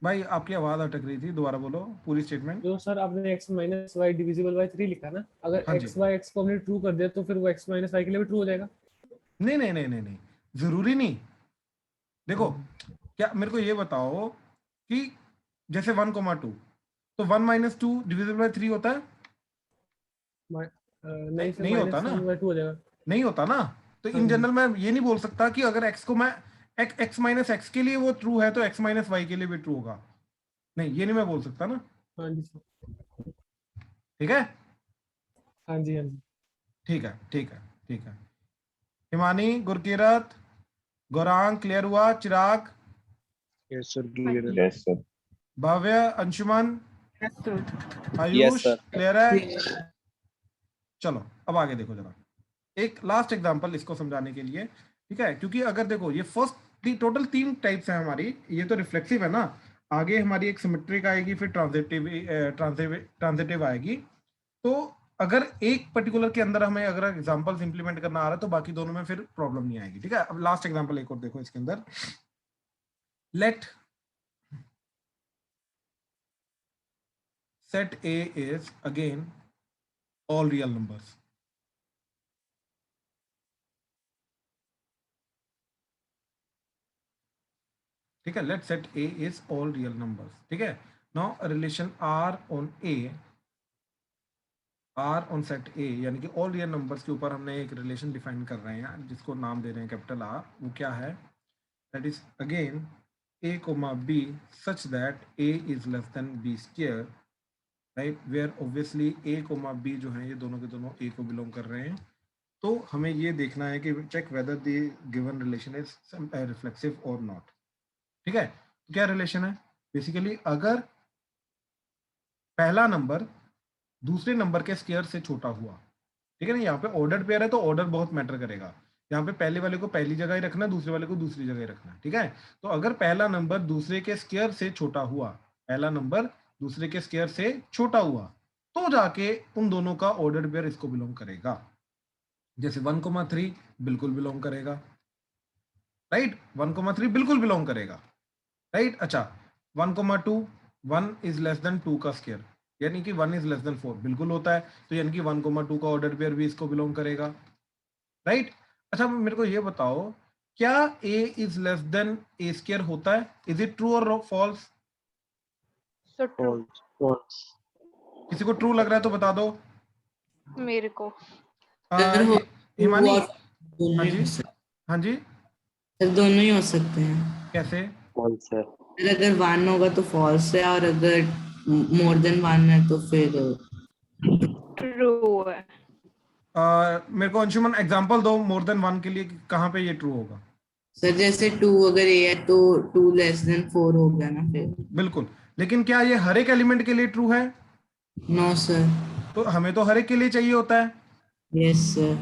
भाई आपकी आवाज अटक रही थी, दोबारा बोलो पूरी स्टेटमेंट। जो सर आपने x minus y divisible by 3 लिखा ना, अगर हाँ x बाय x को हमने ट्रू कर दिया तो फिर वो x माइनस वाई के लिए भी ट्रू हो जाएगा? नहीं, जरूरी नहीं। देखो, क्या मेरे को ये बताओ कि जैसे 1,2 तो 1 - 2 डिविजिबल बाय 3 होता है? नहीं सर, नहीं होता ना, हो जाएगा। नहीं होता ना। तो इन जनरल मैं ये नहीं बोल सकता कि अगर x को मैं x माइनस x के लिए वो ट्रू है तो x माइनस y के लिए भी ट्रू होगा, नहीं, ये नहीं मैं बोल सकता ना। हाँ जी सर। ठीक है, हाँ जी ठीक है। हिमानी, गुरकीरत, गौरांग, क्लियर हुआ? चिराग? यस सर, क्लियर है। Yes sir. Bhavya, Anshuman, yes sir. Ayush, sir. Clear है? चलो अब आगे देखो जरा, एक लास्ट एग्जांपल इसको समझाने के लिए, ठीक है, क्योंकि अगर देखो ये फर्स्ट टोटल 3 टाइप्स है हमारी, ये तो रिफ्लेक्सिव है ना, आगे हमारी एक सिमेट्रिक आएगी, फिर ट्रांजिटिव आएगी। तो अगर एक पर्टिकुलर के अंदर हमें अगर एग्जांपल्स इंप्लीमेंट करना आ रहा है तो बाकी दोनों में फिर प्रॉब्लम नहीं आएगी, ठीक है। अब लास्ट एग्जांपल एक और देखो इसके अंदर, late set A is again all real numbers. ठीक है, let set A is all real numbers. ठीक है, now a relation R on A, R on set A यानी कि all real numbers के ऊपर हमने एक रिलेशन डिफाइन कर रहे हैं जिसको नाम दे रहे हैं कैपिटल R। वो क्या है? that is again A, B such that A is less than B square, right, where obviously A, B जो है ये दोनों के दोनों A को बिलोंग कर रहे हैं। तो हमें ये देखना है कि check whether the given relation is reflexive और नॉट। ठीक है, तो क्या रिलेशन है? बेसिकली अगर पहला नंबर दूसरे नंबर के स्क्वायर से छोटा हुआ, ठीक है ना, यहाँ पे ऑर्डर्ड पेयर है तो ऑर्डर बहुत मैटर करेगा। यहाँ पे पहले वाले को पहली जगह ही रखना, दूसरे वाले को दूसरी जगह ही रखना। ठीक है, तो अगर पहला नंबर दूसरे के स्क्वायर से छोटा हुआ, पहला नंबर दूसरे के स्क्वायर से छोटा हुआ, तो जाके उन दोनों का ऑर्डर्ड पेयर इसको बिलोंग करेगा। जैसे 1,3 बिल्कुल बिलोंग करेगा, राइट, 1,3 बिल्कुल बिलोंग करेगा, राइट। अच्छा, 1,2 1 इज लेस देन 2 का स्क्वायर यानी कि 1 इज लेस देन 4 बिल्कुल होता है, तो यानी कि 1,2 का ऑर्डर्ड पेयर भी इसको बिलोंग करेगा, राइट। अच्छा, मेरे को ये बताओ, क्या A is less than A square होता है? इज इट ट्रू और फॉल्स? किसी को ट्रू लग रहा है तो बता दो मेरे को। हिमानी? हाँ जी, हाँ जी, दोनों ही हो सकते हैं। कैसे? फॉल्स है। अगर 1 होगा तो फॉल्स है, और अगर मोर देन 1 है तो फिर ट्रू है। मेरे को अंशुमन एग्जांपल दो मोर देन 1 के लिए, कहाँ पे ये ट्रू होगा? सर जैसे 2 अगर A है तो 2 लेस देन 4 हो गया ना फिर। बिल्कुल, लेकिन क्या ये हर एक एलिमेंट के लिए ट्रू है? No sir. तो हमें तो हर एक के लिए चाहिए होता है। Yes sir.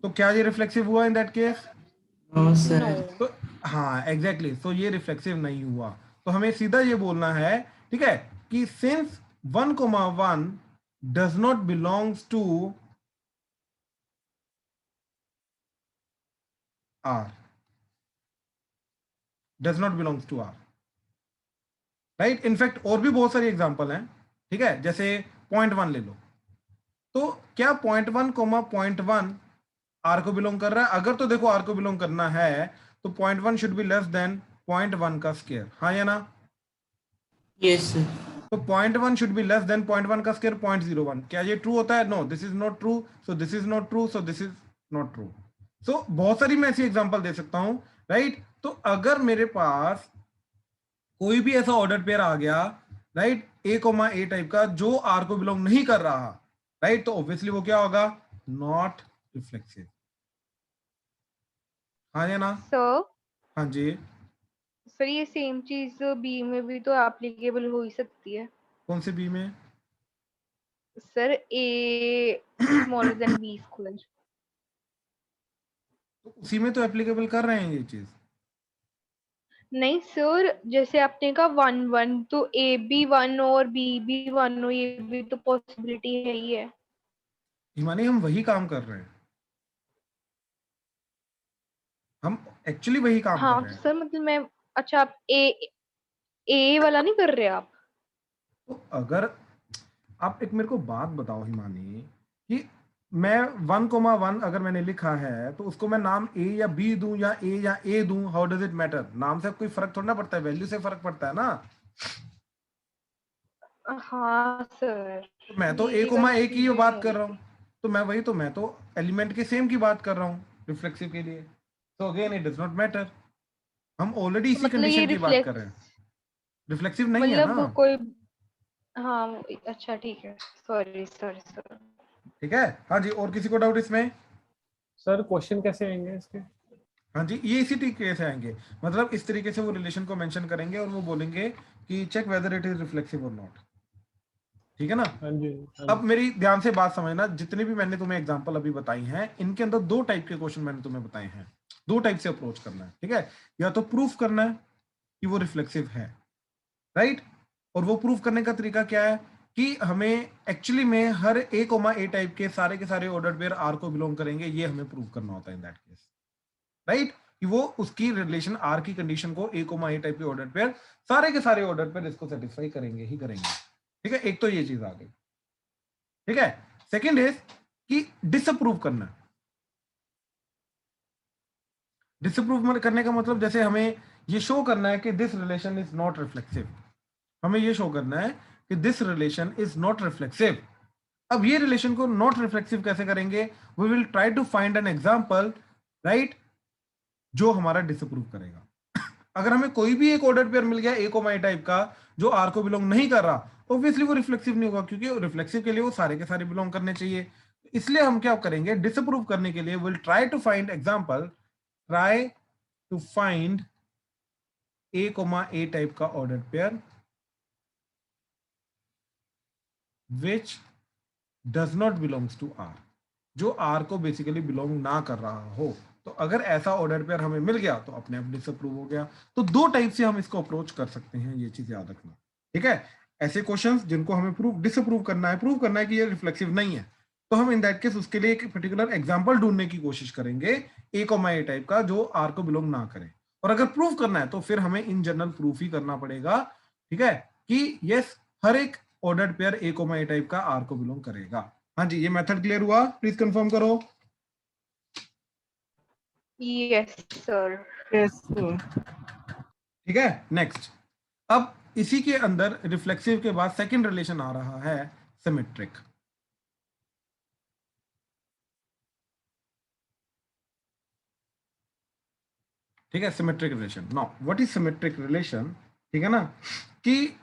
तो क्या ये रिफ्लेक्सिव हुआ in that case? No sir. तो हाँ एग्जैक्टली, तो ये रिफ्लेक्सिव नहीं हुआ। तो हमें सीधा ये बोलना है, ठीक है, कि since 1,1 does not belongs to R, does not belongs to R, right. In fact और भी बहुत सारी एग्जांपल हैं, ठीक है, जैसे 0.1 ले लो, तो क्या 0.1, 0.1 R को बिलोंग कर रहा है? अगर तो देखो R को बिलोंग करना है तो 0.1 शुड बी लेस देन 0.1 का स्क्वायर, हाँ या ना? Yes sir. तो 0.1 शुड बी लेस देन 0.1 का स्क्वायर 0.01। क्या ये ट्रू होता है? No, this is not true, so this is not true, so this is not true. So बहुत सारी मैं ऐसी एग्जांपल दे सकता हूं, राइट। तो अगर मेरे पास कोई भी ऐसा ऑर्डर पेयर आ गया, राइट, A, टाइप का जो R को बिलोंग नहीं कर रहा, राइट, तो ऑब्वियसली वो क्या होगा? नॉट रिफ्लेक्सिव, हाँ या ना? सर, हाँ जी। सर ये सेम चीज बी में भी तो एप्लीकेबल हो ही सकती है। कौन से बी में? Sir A smaller than B square. तो उसी में तो एप्लीकेबल कर रहे हैं ये चीज। नहीं सर, जैसे आपने कहा 1 1, तो A भी 1 और B भी 1 हो, ये भी तो पॉसिबिलिटी है ही है। हिमानी, हम वही काम कर रहे हैं, हम एक्चुअली वही काम कर रहे हैं। सर मतलब मैं, अच्छा आप A वाला नहीं कर रहे आप? तो अगर आप एक मेरे को बात बताओ हिमानी, कि मैं 1,1 अगर मैंने लिखा है तो उसको मैं नाम A या B दूं या A दूं, हाउ डज इट मैटर? नाम से कोई फर्क थोड़ा ना पड़ता है, वैल्यू से फर्क पड़ता है ना। हाँ सर, तो मैं तो A, की बात कर रहा हूँ, तो मैं तो एलिमेंट के सेम की बात कर रहा हूँ रिफ्लेक्सिव के लिए। तो again it does not matter, हम ऑलरेडी इसी कंडीशन की बात कर रहे हैं, रिफ्लेक्सिव नहीं है ना। मतलब कोई, हाँ अच्छा ठीक है, सॉरी सर। ठीक है, हाँ जी, और किसी को डाउट इसमें? सर क्वेश्चन कैसे आएंगे इसके? हाँ जी, ये इसी तरीके से आएंगे, मतलब इस तरीके से वो रिलेशन को मेंशन करेंगे और वो बोलेंगे कि check whether it is reflexive और नॉट। ठीक है ना? हाँ जी। अब मेरी ध्यान से बात समझना, जितने भी मैंने तुम्हें एग्जांपल अभी बताई हैं, इनके अंदर 2 टाइप के क्वेश्चन मैंने तुम्हें बताए हैं, 2 टाइप से अप्रोच करना है। ठीक है, या तो प्रूफ करना है कि वो रिफ्लेक्सिव है, राइट, और वो प्रूफ करने का तरीका क्या है? कि हमें एक्चुअली में हर ए टाइप के सारे ऑर्डर पेयर आर को बिलोंग करेंगे, ये हमें प्रूव करना होता है इन दैट केस, राइट, कि वो उसकी रिलेशन आर की कंडीशन को ए टाइप के ऑर्डर पेयर सारे के सारे ऑर्डर पेयर इसको सेटिस्फाई करेंगे ही करेंगे। ठीक है, एक तो ये चीज आ गई। ठीक है, सेकेंड इज कि डिसअप्रूव करना। डिसअप्रूव करने का मतलब जैसे हमें ये शो करना है कि this relation is not reflexive, हमें ये शो करना है कि this relation is not reflexive. अब ये रिलेशन को नॉट रिफ्लेक्सिव कैसे करेंगे? We will try to find an example, right, जो हमारा डिसअप्रूव करेगा। अगर हमें कोई भी एक ऑर्डर पेयर मिल गया ए टाइप का जो आर को बिलोंग नहीं कर रहा, ऑब्वियसली वो रिफ्लेक्सिव नहीं होगा, क्योंकि रिफ्लेक्सिव के लिए वो सारे के सारे बिलोंग करने चाहिए। इसलिए हम क्या करेंगे, डिसअप्रूव करने के लिए will try to find example, try to find a type का order pair which does not belongs to R, जो R को बेसिकली बिलोंग ना कर रहा हो। तो अगर ऐसा ऑर्डर पेयर हमें मिल गया तो अपने आप डिसअप्रूव हो गया। तो दो टाइप से हम इसको अप्रोच कर सकते हैं, ये चीज याद रखना। ठीक है, ऐसे क्वेश्चंस जिनको हमें डिसअप्रूव करना है, प्रूव करना है कि ये रिफ्लेक्सिव नहीं है, तो हम इन दैट केस उसके लिए एक पर्टिकुलर एग्जांपल ढूंढने की कोशिश करेंगे ए टाइप का जो आर को बिलोंग ना करे। और अगर प्रूव करना है तो फिर हमें इन जनरल प्रूफ ही करना पड़ेगा। ठीक है, कि यस हर एक ऑर्डर पेयर ए टाइप का आर को बिलोंग करेगा। हाँ जी, ये मेथड क्लियर हुआ? प्लीज कंफर्म करो। Yes sir. Yes sir. ठीक है, नेक्स्ट। अब इसी के अंदर रिफ्लेक्सिव के बाद सेकंड रिलेशन आ रहा है सिमेट्रिक। ठीक है, symmetric relation. Now what is symmetric relation? ठीक है ना, कि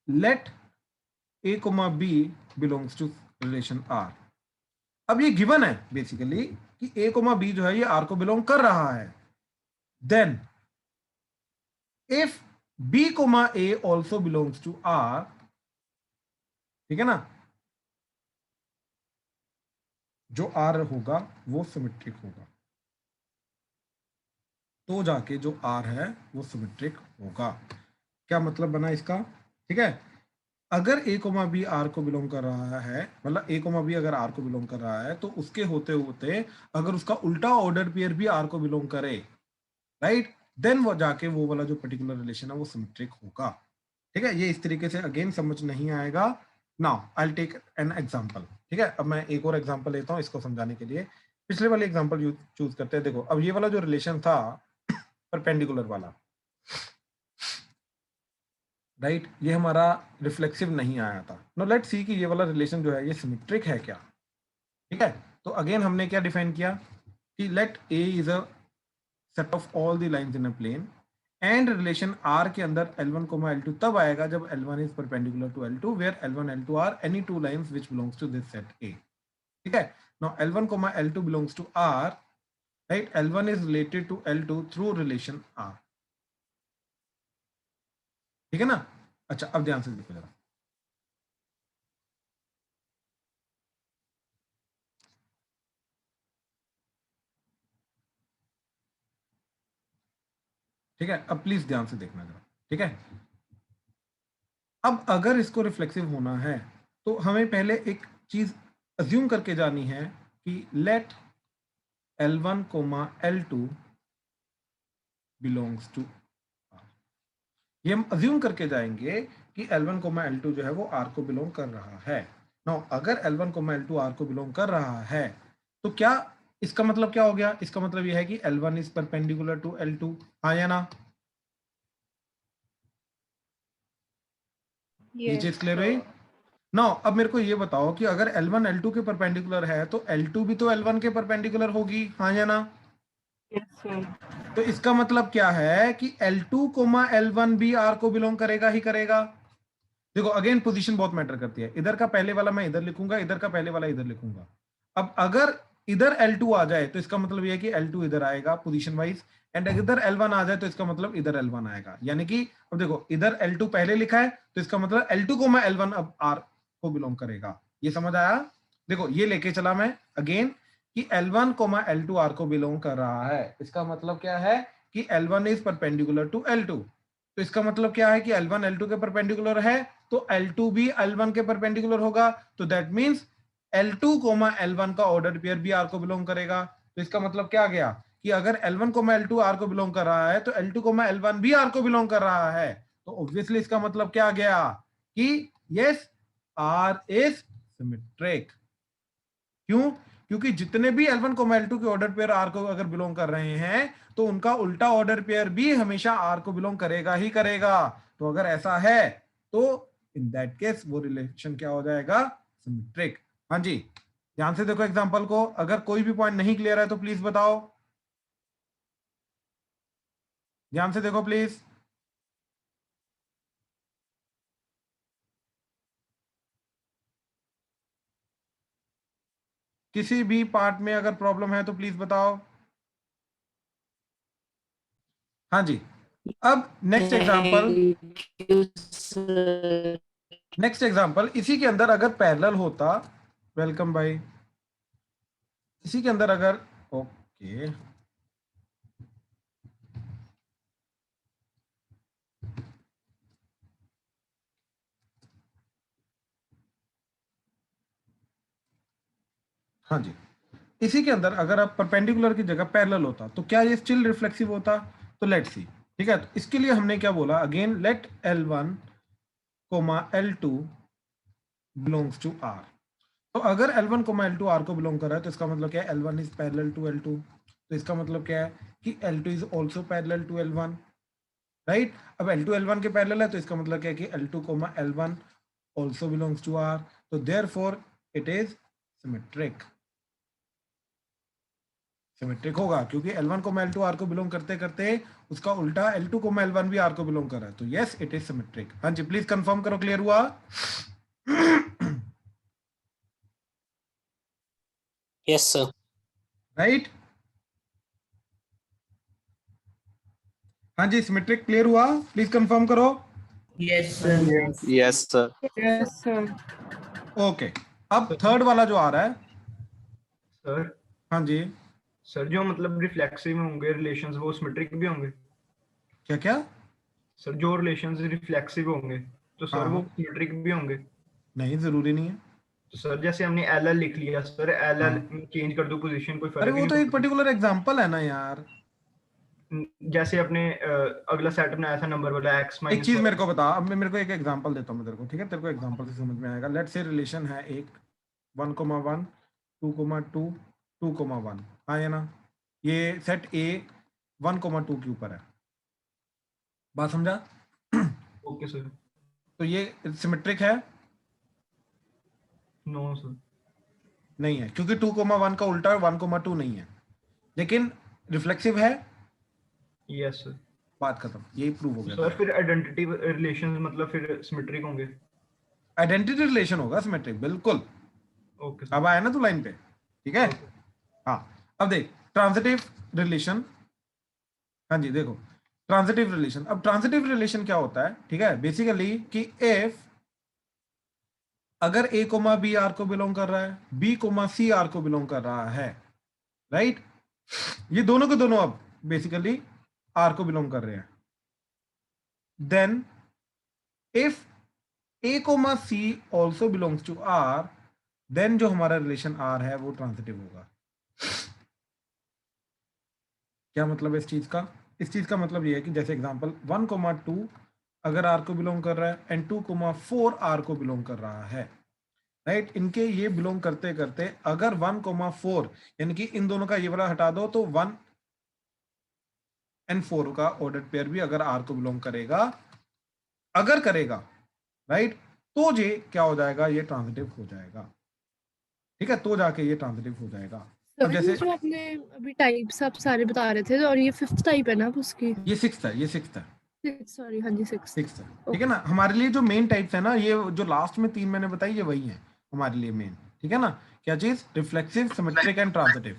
let A B belongs to relation R. अब ये गिवन है बेसिकली कि ए बी जो है ये आर को बिलोंग कर रहा है। Then if B A also belongs to R, ठीक है ना, जो आर होगा वो सिमेट्रिक होगा, तो जाके जो आर है वो सिमेट्रिक होगा। क्या मतलब बना इसका? ठीक है, अगर ए बी आर को बिलोंग कर रहा है, मतलब ए बी अगर आर को बिलोंग कर रहा है, तो उसके होते होते अगर उसका उल्टा ऑर्डर पेयर भी आर को बिलोंग करे, राइट, देन वो जाके वो वाला जो पर्टिकुलर रिलेशन है वो सिमेट्रिक होगा। ठीक है, ये इस तरीके से अगेन समझ नहीं आएगा। Now I will take an example. ठीक है, अब मैं एक और एग्जांपल लेता हूँ इसको समझाने के लिए। पिछले वाले एग्जांपल चूज करते हैं। देखो, अब ये वाला जो रिलेशन था परपेंडिकुलर वाला, राइट, ये हमारा रिफ्लेक्सिव नहीं आया था। नो लेट्स सी कि ये वाला रिलेशन जो है ये सिमेट्रिक है क्या। ठीक है, तो अगेन हमने क्या डिफाइन किया कि let A is a set of all the lines in a plane and relation R के अंदर L1, L2 तब आएगा जब L1 is perpendicular to L2 where L1, L2 are any two lines which belongs to this set A। ठीक है, now L1, L2 belongs to R, right, L1 is related to L2 through relation R। ठीक है ना? अच्छा, अब ध्यान से देखो जरा। ठीक है, अब प्लीज ध्यान से देखना जरा। ठीक है, अब अगर इसको रिफ्लेक्सिव होना है तो हमें पहले एक चीज अज्यूम करके जानी है कि let L1, L2 belongs to R। ये हम अज्यूम करके जाएंगे कि L1, L2 जो है वो R को बिलोंग कर रहा है। नाउ अगर L1, L2 R को बिलोंग कर रहा है तो क्या इसका मतलब क्या हो गया? इसका मतलब यह है कि L1 is perpendicular to L2, हाँ या ना? ये चीज क्लियर हुई? नाउ अब मेरे को ये बताओ कि अगर L1 L2 के परपेंडिकुलर है तो L2 भी तो L1 के परपेंडिकुलर होगी, हाँ या ना? तो इसका मतलब क्या है कि L2, L1 भी R को बिलोंग करेगा ही करेगा। देखो अगेन पोजीशन बहुत मैटर करती है। इधर का पहले वाला मैं इधर लिखूंगा, इधर का पहले वाला इधर लिखूंगा। अब अगर इधर L2 आ जाए तो इसका मतलब यह है कि L2 इधर आएगा पोजीशन वाइज, एंड इधर L1 आ जाए तो इसका मतलब इधर L1 आएगा। यानी कि अब देखो इधर L2 पहले लिखा है तो इसका मतलब L2, L1 अब R को बिलोंग करेगा। ये समझ आया? देखो ये लेके चला मैं अगेन कि L1, L2 R को बिलोंग कर रहा है। इसका मतलब क्या है कि L1 is perpendicular to L2, तो इसका मतलब क्या है कि L1 L2 के परपेंडिकुलर है, तो L2 भी L1 के परपेंडिकुलर होगा, तो दैट मींस L2, L1 का ऑर्डर पेयर भी R को बिलोंग करेगा। तो इसका मतलब क्या गया कि अगर L1, L2 R को बिलोंग कर रहा है तो L2, L1 भी R को बिलोंग कर रहा है। तो ऑब्वियसली इसका मतलब क्या गया कि यस R इज सिमेट्रिक। क्यों? क्योंकि जितने भी L1, L2 के ऑर्डर पेयर R को अगर बिलोंग कर रहे हैं तो उनका उल्टा ऑर्डर पेयर भी हमेशा R को बिलोंग करेगा ही करेगा। तो अगर ऐसा है तो इन दैट केस वो रिलेशन क्या हो जाएगा? सिमेट्रिक। हाँ जी, ध्यान से देखो एग्जांपल को। अगर कोई भी पॉइंट नहीं क्लियर है तो प्लीज बताओ, ध्यान से देखो प्लीज। किसी भी पार्ट में अगर प्रॉब्लम है तो प्लीज बताओ। हाँ जी, अब नेक्स्ट एग्जांपल इसी के अंदर अगर पैरेलल होता, वेलकम भाई, इसी के अंदर अगर ओके हाँ जी, इसी के अंदर अगर आप परपेंडिकुलर की जगह पैरेलल होता तो क्या ये स्टिल रिफ्लेक्सिव होता? तो लेट्स सी। ठीक है, तो इसके लिए हमने क्या बोला, again let L1, L2 belongs to R। तो अगर L1, L2 R को बिलोंग कर रहा है तो इसका मतलब क्या है? L1 is parallel to L2। तो इसका मतलब क्या है कि L2 is also parallel to L1, right? अब L2 L1 के पैरेलल है तो इसका मतलब क्या है कि L2, L1 also belongs to R। तो therefore it is symmetric. Symmetric होगा क्योंकि L1, L2 R को बिलोंग करते करते उसका उल्टा L2, L1 भी R को बिलोंग कर रहा है। तो यस इट इज सिमेट्रिक। हाँ जी, प्लीज कंफर्म करो, क्लियर हुआ? Yes sir. राइट? हाँ जी, सिमेट्रिक क्लियर हुआ? प्लीज कंफर्म करो। Yes sir. Yes sir. Yes sir. Okay, अब थर्ड वाला जो आ रहा है सर। हाँ जी सर, जो मतलब रिफ्लेक्सिव होंगे रिलेशंस वो सिमेट्रिक भी होंगे? क्या क्या? सर, जो रिलेशंस रिफ्लेक्सिव होंगे तो सर वो सिमेट्रिक भी होंगे? नहीं, जरूरी नहीं है। तो सर जैसे हमने LL लिख लिया सर, LL चेंज कर दो पोजीशन, कोई अरे फर्क वो नहीं तो एक पड़ता? पर्टिकुलर एग्जांपल है ना यार। जैसे अपने अगला सेट बनाया था नंबर वाला x एक माइनस चीज मेरे को बता, अब मैं मेरे को एक एग्जांपल देता हूँ मैं तेरे को, ठीक है? तेरे को एग्जांपल से समझ में आएगा। लेट्स से रिलेशन है एक 1,1 2,2 2,1, हाँ ये ना, ये सेट A 1,2 के ऊपर है। बात समझा? Okay sir. तो ये सिमेट्रिक है? No sir. नहीं है, क्योंकि 2,1 का उल्टा 1,2 नहीं है, लेकिन रिफ्लेक्सिव है। Yes sir. बात खत्म, यही प्रूव हो गया। सर फिर आइडेंटिटी रिलेशंस मतलब फिर सिमेट्रिक होंगे? आइडेंटिटी रिलेशन होगा सिमेट्रिक, बिल्कुल। ओके। अब आया ना तू लाइन पे? ठीक है। हाँ, अब देख ट्रांजिटिव रिलेशन। हाँ जी देखो, ट्रांजिटिव रिलेशन। अब ट्रांजिटिव रिलेशन क्या होता है? ठीक है, बेसिकली कि इफ अगर A, B R को बिलोंग कर रहा है, B, C R को बिलोंग कर रहा है, राइट? ये दोनों के दोनों अब बेसिकली R को बिलोंग कर रहे हैं, then if A, C also belongs to R, then जो हमारा रिलेशन R है वो ट्रांजिटिव होगा। क्या मतलब है इस चीज का? इस चीज का मतलब ये है कि जैसे एग्जांपल 1,2 अगर R को बिलोंग कर रहा है एंड 2,4 R को बिलोंग कर रहा है, राइट? इनके ये बिलोंग करते करते अगर 1,4 यानी कि इन दोनों का ये वाला हटा दो तो 1 and 4 का ऑर्डर पेयर भी अगर R को बिलोंग करेगा, अगर करेगा, राइट, तो ये क्या हो जाएगा? ये ट्रांजिटिव हो जाएगा। ठीक है, तो जाके ये ट्रांजिटिव हो जाएगा। अब जैसे जो आपने अभी टाइप्स आप सारे बता रहे थे और ये 5th टाइप है ना अब उसकी? ये 6th है, ये 6th है। सॉरी, हाँ जी 6th है। ठीक है ना, हमारे लिए जो मेन टाइप्स है ना, ये जो लास्ट में 3 मैंने बताई ये वही है हमारे लिए मेन। ठीक है ना? क्या चीज? Reflexive, symmetric and transitive.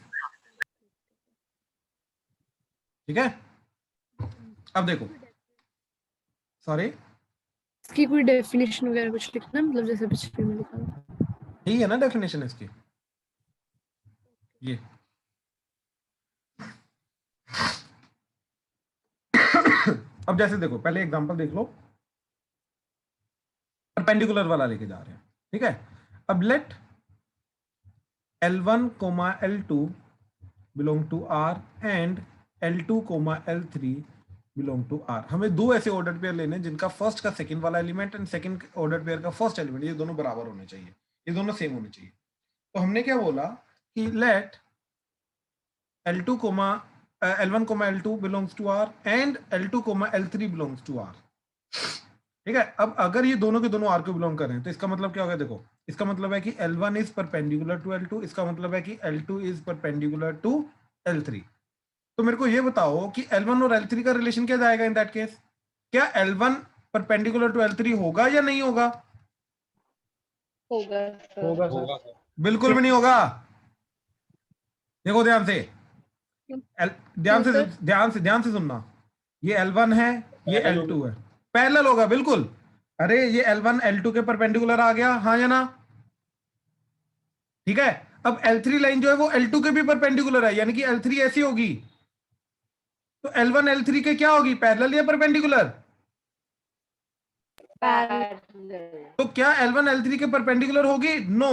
ठीक है, अब देखो, सॉरी इसकी कोई डेफिनेशन वगैरह कुछ लिखना, मतलब जैसे पिछले में लिखा था? यही है ना डेफिनेशन इसकी, ये अब जैसे देखो पहले एग्जांपल देख लो, परपेंडिकुलर वाला लेके जा रहे हैं, ठीक है। अब let L1, L2 belong to R and L2, L3 belong to R। हमें दो ऐसे ऑर्डर पेयर लेने जिनका फर्स्ट का सेकंड वाला element and second order pair का फर्स्ट एलिमेंट ये दोनों बराबर होने चाहिए, ये दोनों सेम होने चाहिए। तो हमने क्या बोला कि let L1, L2 belongs to R and L2, L3 belongs to R, ठीक है। अब अगर ये दोनों के दोनों R को बिलोंग कर रहे हैं तो इसका मतलब क्या होगा, देखो इसका मतलब है कि L1 is perpendicular to L2, इसका मतलब है कि L2 is perpendicular to L3। तो मेरे को ये बताओ कि L1 और L3 का रिलेशन क्या जाएगा इन दैट केस, क्या L1 परपेंडिकुलर टू L3 होगा या नहीं होगा? होगा सर। बिल्कुल भी नहीं होगा। देखो ध्यान से, ध्यान से सुनना, ये L1 है, ये L2 है, पैरेलल होगा बिल्कुल। अरे ये L1 L2 के परपेंडिकुलर आ गया, हाँ या ना, ठीक है। अब L3 लाइन जो है वो L2 के भी परपेंडिकुलर है, यानी कि L3 ऐसी होगी, तो L1 L3 के क्या होगी, पैरेलल या परपेंडिकुलर? तो क्या L1 L3 के परपेंडिकुलर होगी? नो।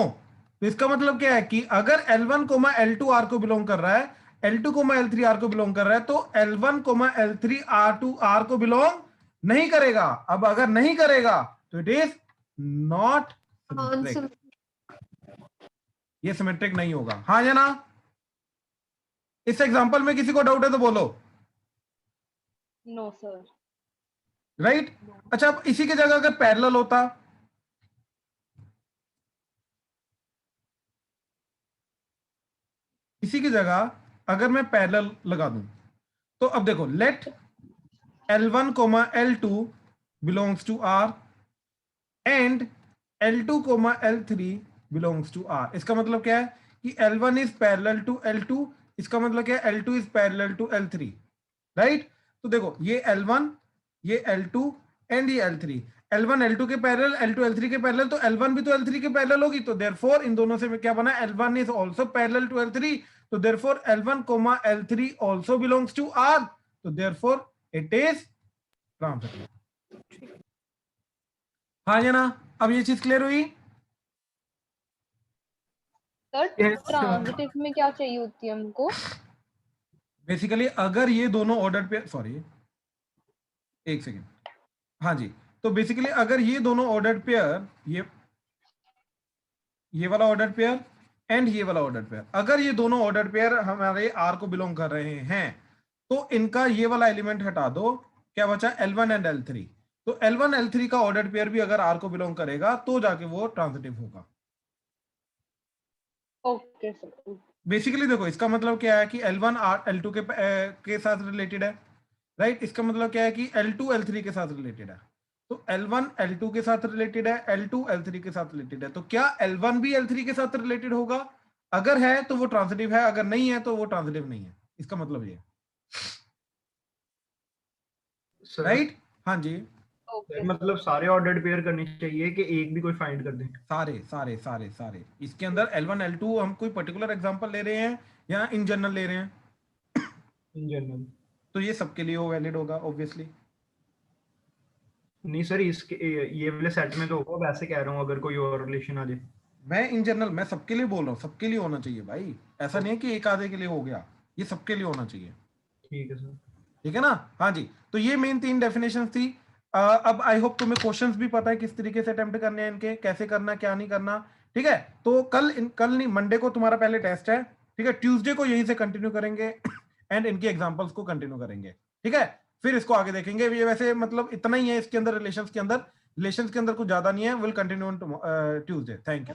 तो इसका मतलब क्या है कि अगर L1, L2 R को बिलोंग कर रहा है, L2, L3 R को बिलोंग कर रहा है, तो L1, L3 R2 R को बिलोंग नहीं करेगा। अब अगर नहीं करेगा तो इट इज नॉट सिमेट्रिक, ये सिमेट्रिक नहीं होगा, हाँ या ना? इस एग्जांपल में किसी को डाउट है तो बोलो। No sir. राइट। अच्छा, अब इसी की जगह अगर पैरेलल होता, इसी की जगह अगर मैं पैरेलल लगा दूं, तो अब देखो let L1, L2 belongs to R and L2, L3 belongs to R। इसका मतलब क्या है कि L1 is parallel to L2, इसका मतलब क्या है L2 is parallel to L3, right. तो देखो ये L1, ये L2 एंड ये L3, L1 L2 के पैरेलल, L2 L3 के पैरेलल, तो L1 भी तो L3 के पैरेलल होगी, तो देयरफॉर इन दोनों से क्या बना, L1 is also parallel to L3, तो therefore L1, L3 also belongs to R, तो देयरफॉर इट इज ट्रांजिटिव, हाँ या ना? अब ये चीज क्लियर हुई? सर ट्रांजिटिव में क्या चाहिए होती है हमको? बेसिकली अगर ये दोनों ऑर्डर पेयर, सॉरी एक सेकेंड, हाँ जी, तो बेसिकली अगर ये दोनों ऑर्डर पेयर, ये वाला ऑर्डर पेयर एंड ये वाला ऑर्डर पेयर, अगर ये दोनों ऑर्डर पेयर हमारे R को बिलोंग कर रहे हैं, तो इनका ये वाला एलिमेंट हटा दो, क्या बचा, L1 एंड L3। तो L1 L3 का ऑर्डर पेयर भी अगर R को बिलोंग करेगा तो जाके वो ट्रांजिटिव होगा। Okay sir. बेसिकली देखो इसका मतलब क्या है कि L1 L2 के साथ रिलेटेड है, राइट। इसका मतलब क्या है कि L2 L3 के साथ रिलेटेड है, तो L1 L2 के साथ रिलेटेड है, L2 L3 के साथ रिलेटेड है, तो क्या L1 भी L3 के साथ रिलेटेड होगा? अगर है तो वो ट्रांजिटिव है, अगर नहीं है तो वो ट्रांजिटिव नहीं है, इसका मतलब ये, राइट। हाँ जी, मतलब सारे ऑर्डर्ड पेयर करने चाहिए कि एक भी कोई फाइंड कर दे? सारे सारे सारे सारे। इसके अंदर L1 L2 हम कोई पर्टिकुलर एग्जांपल ले रहे हैं या इन जनरल ले रहे हैं? In general. तो ये सबके लिए वैलिड होगा ऑब्वियसली। नहीं सर, इसके ये वाले सेट में तो होगा, वैसे कह रहा हूँ अगर कोई और रिलेशन आ जाए। मैं इन जनरल, मैं सबके लिए बोल रहा हूँ, सबके लिए होना चाहिए भाई, ऐसा नहीं है कि एक आधे के लिए हो गया, ये सबके लिए होना चाहिए। ठीक है सर, ठीक है ना? हाँ जी, तो ये मेन 3 डेफिनेशंस थी। अब आई होप तुम्हें क्वेश्चंस भी पता है किस तरीके से अटेम्प्ट करने हैं इनके, कैसे करना क्या नहीं करना, ठीक है। तो कल नहीं, मंडे को तुम्हारा पहले टेस्ट है, ठीक है। ट्यूसडे को यहीं से कंटिन्यू करेंगे एंड इनके एग्जांपल्स को कंटिन्यू करेंगे, ठीक है। फिर इसको आगे देखेंगे। ये वैसे मतलब इतना ही है इसके अंदर, रिलेशंस के अंदर कुछ ज्यादा नहीं है। Will continue on Tuesday. Thank you.